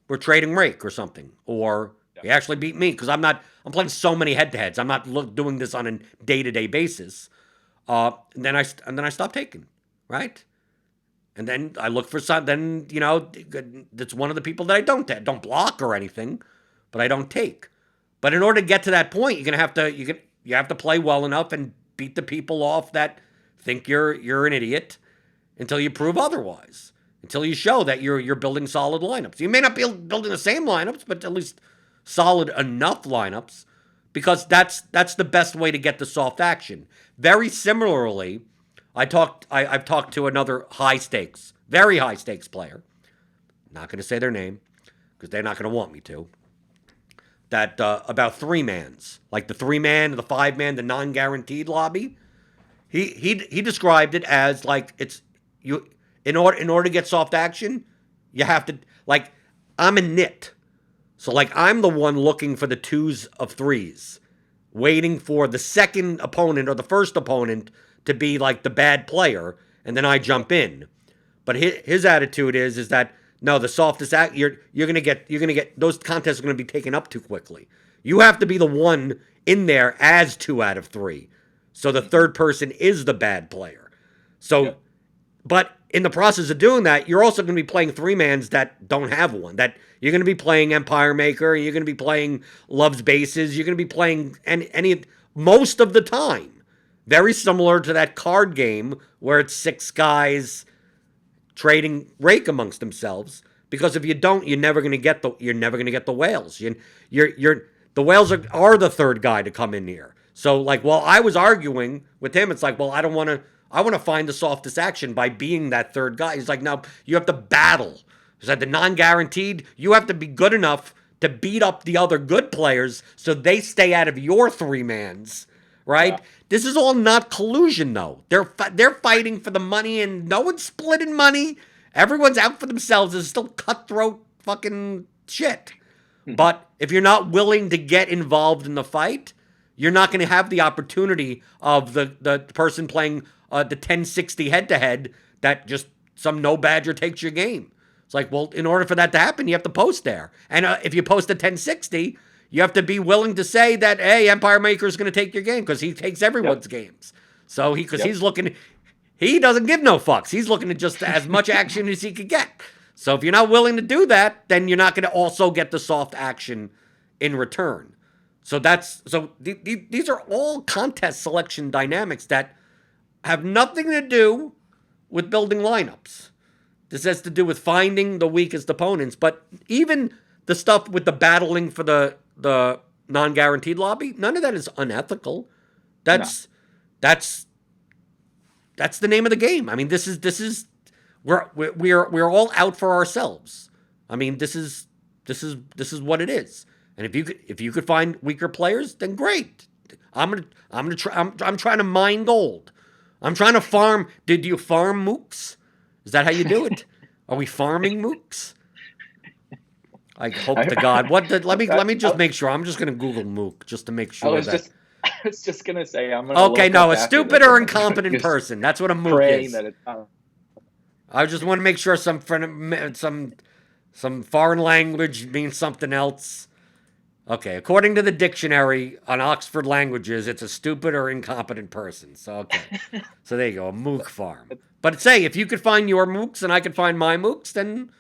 we're trading rake or something, or he actually beat me because I'm playing so many head-to-heads. I'm not doing this on a day-to-day basis. And then I stop taking, right? And then I look for some. Then that's one of the people that I don't block or anything, but I don't take. But in order to get to that point, you're gonna have to play well enough and beat the people off that think you're an idiot until you prove otherwise. Until you show that you're building solid lineups. You may not be building the same lineups, but at least solid enough lineups, because that's the best way to get the soft action. Very similarly, I've talked to another very high stakes player. Not going to say their name because they're not going to want me to. That about 3-mans, like the 3-man, the 5-man, the non-guaranteed lobby. He described it as like it's you. In order to get soft action, you have to, like, I'm a nit. So, like, I'm the one looking for the 2s of 3s, waiting for the second opponent or the first opponent to be, like, the bad player, and then I jump in. But his attitude is that, no, the softest act, you're gonna get, those contests are gonna be taken up too quickly. You have to be the one in there as 2 out of 3. So the third person is the bad player. So, but in the process of doing that, you're also going to be playing 3-mans that don't have one. That you're going to be playing Empire Maker, you're going to be playing Love's Bases, you're going to be playing most of the time. Very similar to that card game where it's 6 guys trading rake amongst themselves. Because if you don't, you're never going to get the whales. The whales are the third guy to come in here. So, like, while I was arguing with him, it's like, well, I want to find the softest action by being that third guy. He's like, no, you have to battle. He's like, the non-guaranteed, you have to be good enough to beat up the other good players so they stay out of your 3-mans, right? Yeah. This is all not collusion, though. They're fighting for the money, and no one's splitting money. Everyone's out for themselves. It's still cutthroat fucking shit. But if you're not willing to get involved in the fight, you're not going to have the opportunity of the person playing the 1060 head-to-head that just some no-badger takes your game. It's like, well, in order for that to happen, you have to post there. And if you post a 1060, you have to be willing to say that, hey, Empire Maker is going to take your game because he takes everyone's games. So he's looking, he doesn't give no fucks. He's looking at just as much action as he could get. So if you're not willing to do that, then you're not going to also get the soft action in return. So these are all contest selection dynamics that have nothing to do with building lineups. This has to do with finding the weakest opponents. But even the stuff with the battling for the non-guaranteed lobby, none of that is unethical. That's the name of the game. I mean, this is we're all out for ourselves. I mean, this is what it is. And if you could find weaker players, then great. I'm trying to mine gold. I'm trying to farm. Did you farm mooks? Is that how you do it? Are we farming mooks? I hope to God. Let me just make sure. I'm just going to Google Mook just to make sure I was just going to say I'm going to okay, no, a stupid or incompetent person. That's what a Mook is. That it's not. I just want to make sure some foreign language means something else. Okay, according to the dictionary on Oxford Languages, it's a stupid or incompetent person. So, okay. So there you go, a mook farm. But say, if you could find your mooks and I could find my mooks, then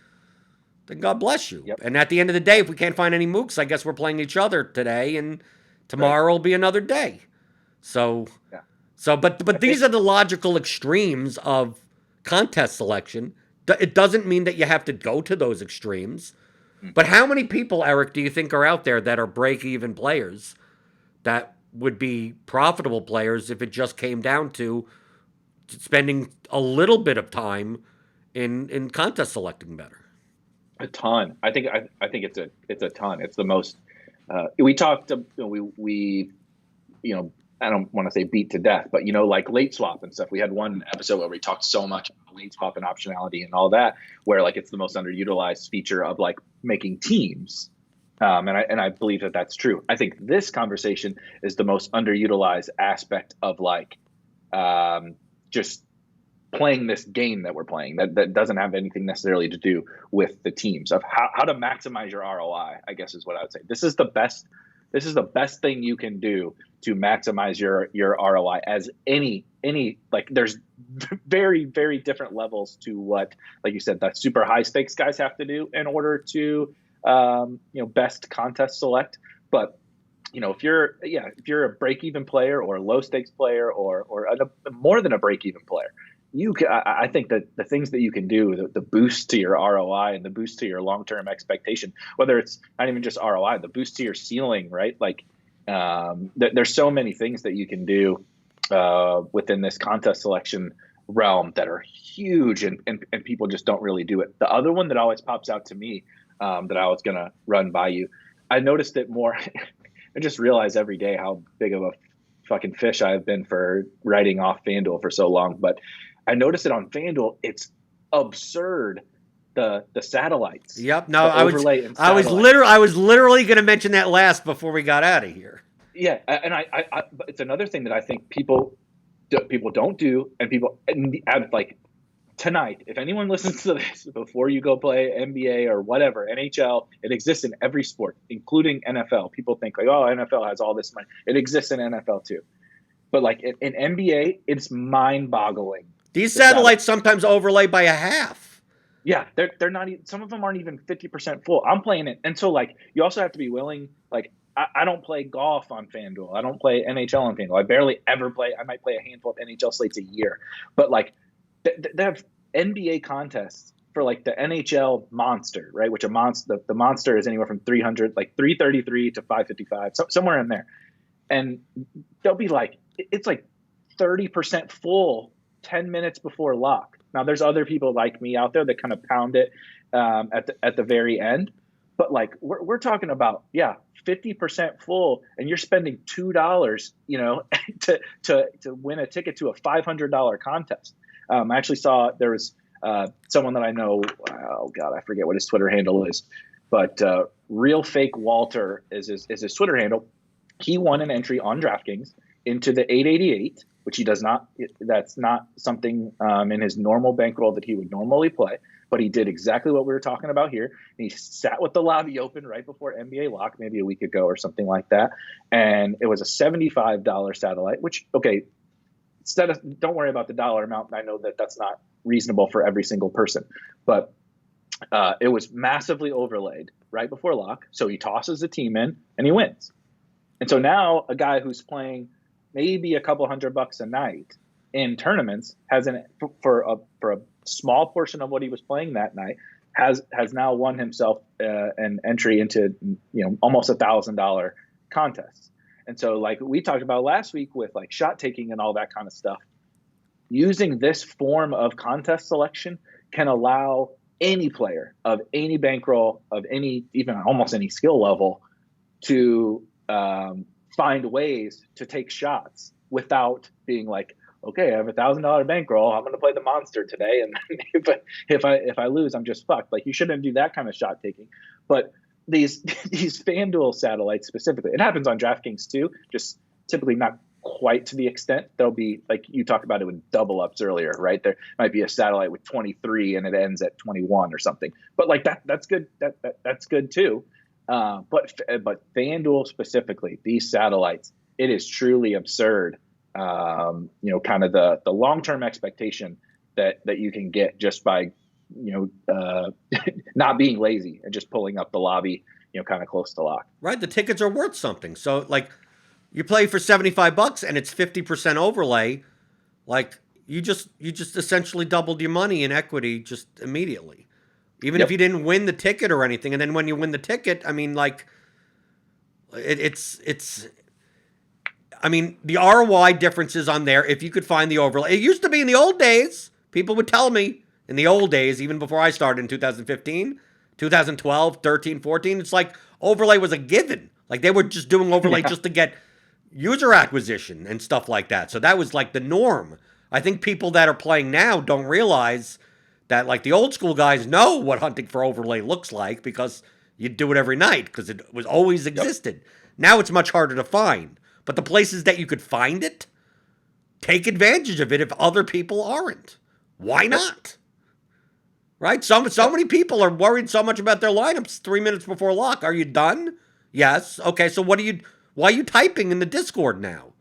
God bless you. Yep. And at the end of the day, if we can't find any mooks, I guess we're playing each other today, and tomorrow will be another day. So, but these are the logical extremes of contest selection. It doesn't mean that you have to go to those extremes. But how many people, Eric, do you think are out there that are break-even players that would be profitable players if it just came down to spending a little bit of time in contest selecting better? A ton. I think it's a ton. It's the most. We talked. We I don't want to say beat to death, but like late swap and stuff. We had one episode where we talked so much about late swap and optionality and all that, where like it's the most underutilized feature of like making teams. And I believe that that's true. I think this conversation is the most underutilized aspect of like just playing this game that we're playing that doesn't have anything necessarily to do with the teams, of how to maximize your ROI, I guess is what I would say. This is the best thing you can do to maximize your ROI, as any like there's very, very different levels to what, like you said, the super high stakes guys have to do in order to best contest select. But if you're a break even player or a low stakes player or more than a break even player, I think that the things that you can do, the boost to your ROI and the boost to your long-term expectation, whether it's not even just ROI, the boost to your ceiling, right? Like there's so many things that you can do within this contest selection realm that are huge and people just don't really do it. The other one that always pops out to me that I was going to run by you, I noticed it more. I just realize every day how big of a fucking fish I've been for writing off FanDuel for so long, but I noticed it on FanDuel. It's absurd. The satellites. Yep. No, I was literally going to mention that last before we got out of here. Yeah, and I it's another thing that I think people don't do, and like tonight, if anyone listens to this before you go play NBA or whatever, NHL, it exists in every sport, including NFL. People think like, oh, NFL has all this money. It exists in NFL too. But like in NBA, it's mind-boggling. These satellites sometimes overlay by a half. Yeah, they're not. Some of them aren't even 50% full. I'm playing it, and so like you also have to be willing. Like I don't play golf on FanDuel. I don't play NHL on FanDuel. I barely ever play. I might play a handful of NHL slates a year, but like they have NBA contests for like the NHL monster, right? Which the monster is anywhere from 300, like 333 to 555, somewhere in there, and they'll be like, it's like 30% full 10 minutes before lock. Now there's other people like me out there that kind of pound it at the very end, but like we're talking about 50% full, and you're spending $2 to win a ticket to a $500 contest. I actually saw there was someone that I know, oh god, I forget what his Twitter handle is, but Real Fake Walter is his Twitter handle. He won an entry on DraftKings into the 888, which he does not. That's not something in his normal bankroll that he would normally play. But he did exactly what we were talking about here. He sat with the lobby open right before NBA lock, maybe a week ago or something like that. And it was a $75 satellite, which, okay, don't worry about the dollar amount. I know that that's not reasonable for every single person, but it was massively overlaid right before lock. So he tosses the team in and he wins. And so now a guy who's playing maybe a couple $100 a night in tournaments for a small portion of what he was playing that night has now won himself an entry into almost $1,000 contests. And so, like we talked about last week with like shot taking and all that kind of stuff, using this form of contest selection can allow any player of any bankroll, of any, even almost any skill level, to find ways to take shots without being like, okay, I have $1,000 bankroll, I'm going to play the monster today, and if I lose, I'm just fucked. Like, you shouldn't do that kind of shot taking. But these FanDuel satellites specifically, it happens on DraftKings too, just typically not quite to the extent. There'll be, like you talked about it with double ups earlier, right? There might be a satellite with 23 and it ends at 21 or something. But like that's good. That's good too. But FanDuel specifically, these satellites, it is truly absurd. Kind of the long-term expectation that you can get just by, not being lazy and just pulling up the lobby, kind of close to lock. Right. The tickets are worth something. So like you play for $75 and it's 50% overlay. Like you just essentially doubled your money in equity just immediately. Even if you didn't win the ticket or anything. And then when you win the ticket, I mean, like it's the ROI differences on there, if you could find the overlay. It used to be in the old days. People would tell me in the old days, even before I started in 2015, 2012, 13, 14, it's like overlay was a given. Like they were just doing overlay just to get user acquisition and stuff like that. So that was like the norm. I think people that are playing now don't realize that, like, the old school guys know what hunting for overlay looks like because you do it every night because it was always existed. Yep. Now it's much harder to find. But the places that you could find it, take advantage of it if other people aren't. Why not? Right? So many people are worried so much about their lineups 3 minutes before lock. Are you done? Yes. Okay, so why are you typing in the Discord now?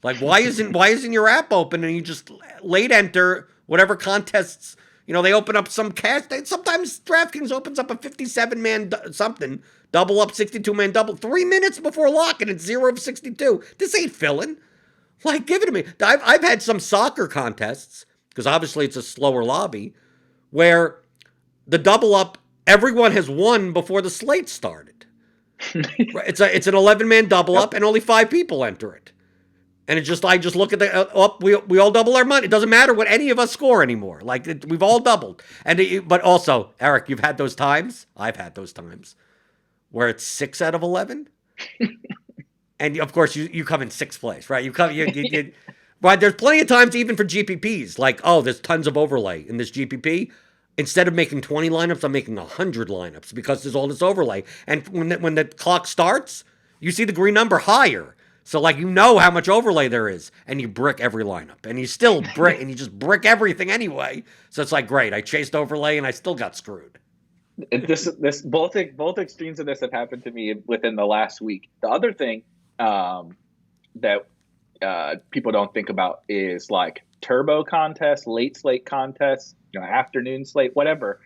Like, why isn't your app open and you just late enter whatever contests, they open up some cash. Sometimes DraftKings opens up a 57-man something, double up 62-man double 3 minutes before lock and it's 0 of 62. This ain't filling. Like, give it to me. I've had some soccer contests, because obviously it's a slower lobby, where the double up, everyone has won before the slate started. It's an 11-man double up and only 5 people enter it. And I just look at we all double our money. It doesn't matter what any of us score anymore. Like, we've all doubled. But also, Eric, you've had those times. I've had those times where it's 6 out of 11. And of course you come in 6th place, right? Right. There's plenty of times even for GPPs, like, oh, there's tons of overlay in this GPP. Instead of making 20 lineups, I'm making 100 lineups because there's all this overlay. And when the clock starts, you see the green number higher. So, like, how much overlay there is, and you brick every lineup, and you still brick, and you just brick everything anyway. So it's like, great, I chased overlay, and I still got screwed. Both extremes of this have happened to me within the last week. The other thing that people don't think about is like turbo contests, late slate contests, afternoon slate, whatever.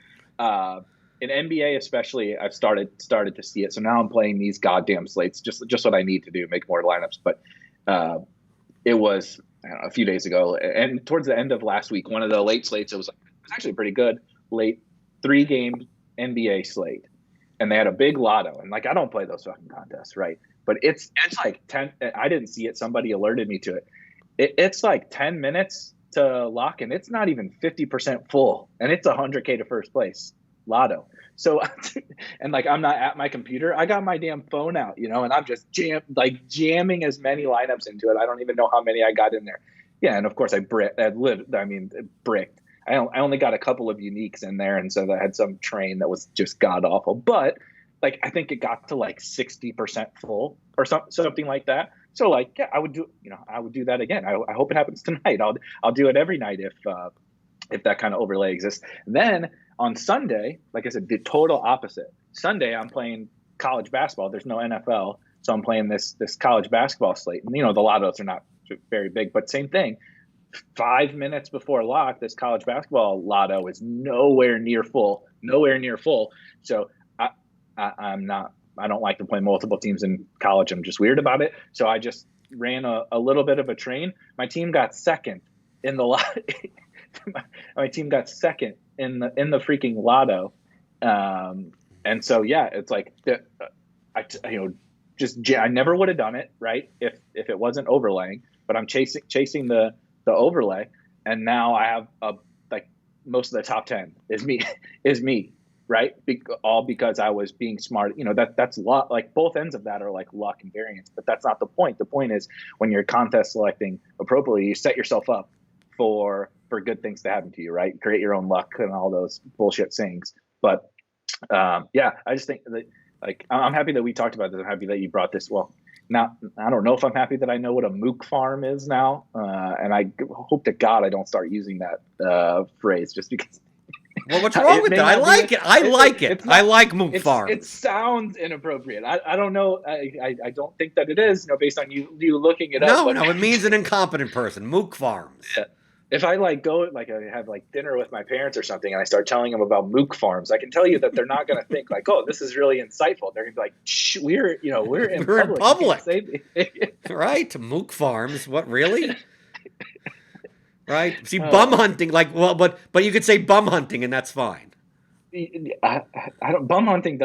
In NBA especially, I've started to see it. So now I'm playing these goddamn slates, just what I need to do, make more lineups. But it was, I don't know, a few days ago, and towards the end of last week, one of the late slates, it was actually pretty good, late 3-game NBA slate. And they had a big lotto. And like, I don't play those fucking contests, right? But it's like 10, I didn't see it. Somebody alerted me to it. It's like 10 minutes to lock, and it's not even 50% full. And it's $100K to first place lotto. So, and like, I'm not at my computer. I got my damn phone out, and I'm just jamming as many lineups into it. I don't even know how many I got in there. Yeah. And of course I bricked. I only got a couple of uniques in there. And so I had some train that was just god awful, but like, I think it got to like 60% full or something like that. So like, yeah, I would do that again. I hope it happens tonight. I'll do it every night if that kind of overlay exists. Then On Sunday, like I said, the total opposite. Sunday, I'm playing college basketball. There's no NFL, so I'm playing this college basketball slate. And, the lottos are not very big, but same thing. 5 minutes before lock, this college basketball lotto is nowhere near full. So I don't like to play multiple teams in college. I'm just weird about it. So I just ran a little bit of a train. My team got second in the lot. My team got second in the freaking lotto. And so, yeah, it's like, I never would have done it, right, if it wasn't overlaying, but I'm chasing the overlay, and now I have like most of the top 10 is me, right? All because I was being smart. That's luck. Like both ends of that are like luck and variance, but that's not the point. The point is when you're contest selecting appropriately, you set yourself up for good things to happen to you, right? Create your own luck and all those bullshit sayings. But I just think that, like, I'm happy that we talked about this. I'm happy that you brought this. Well, now I don't know if I'm happy that I know what a Mook farm is now, and I hope to God I don't start using that phrase just because. Well, what's wrong with that? I like it. I like Mook farms. It sounds inappropriate. I don't know. I don't think that it is. Based on you looking it up. No, it means an incompetent person. Mook farms. Yeah. If I go I have dinner with my parents or something, and I start telling them about Mook farms, I can tell you that they're not going to think like, "Oh, this is really insightful." They're going to be like, "Shh, we're in public." Right? Mook farms. What, really? Right? See, bum hunting, but you could say bum hunting, and that's fine. I don't. Bum hunting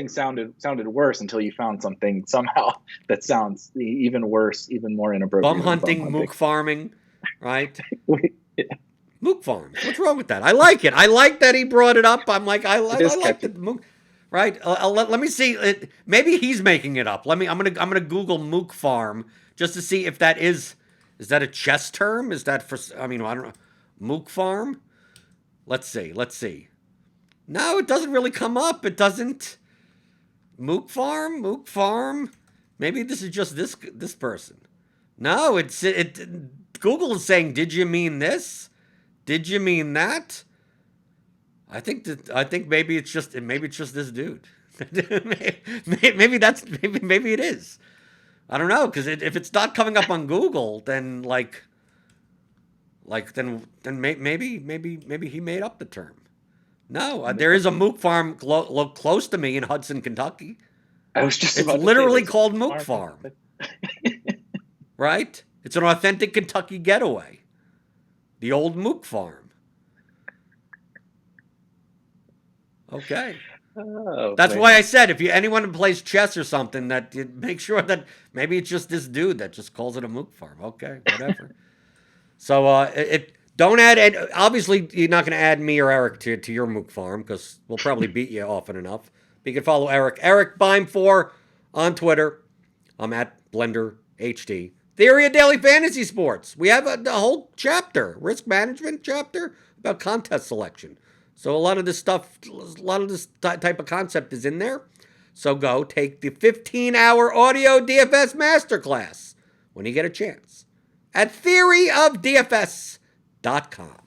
sounded worse until you found something somehow that sounds even worse, even more inappropriate. Bum hunting, Mook farming. Right? Mook farms. What's wrong with that? I like it. I like that he brought it up. I'm like, I like the Mook. Right? Let me see. Maybe he's making it up. I'm gonna Google Mook farm just to see if that is that a chess term? Is that for? I don't know. Mook farm. Let's see. No, it doesn't really come up. It doesn't. Mook farm. Maybe this is just this person. No, it. Google is saying, "Did you mean this? Did you mean that?" I think maybe it's just this dude. maybe it is. I don't know, because if it's not coming up on Google, then then maybe he made up the term. No, there is a Mook farm close to me in Hudson, Kentucky. It's literally called Mook farm. Right? It's an authentic Kentucky getaway. The old Mook farm. Okay. Oh, that's why I said if anyone who plays chess or something, that you make sure that maybe it's just this dude that just calls it a Mook farm. Okay, whatever. So don't add. Obviously, you're not going to add me or Eric to your Mook farm because we'll probably beat you often enough. But you can follow Erik Beimfohr on Twitter. I'm at Blender HD. Theory of Daily Fantasy Sports. We have a whole chapter, risk management chapter about contest selection. So a lot of this type of concept is in there. So go take the 15-hour audio DFS Masterclass when you get a chance at theoryofdfs.com.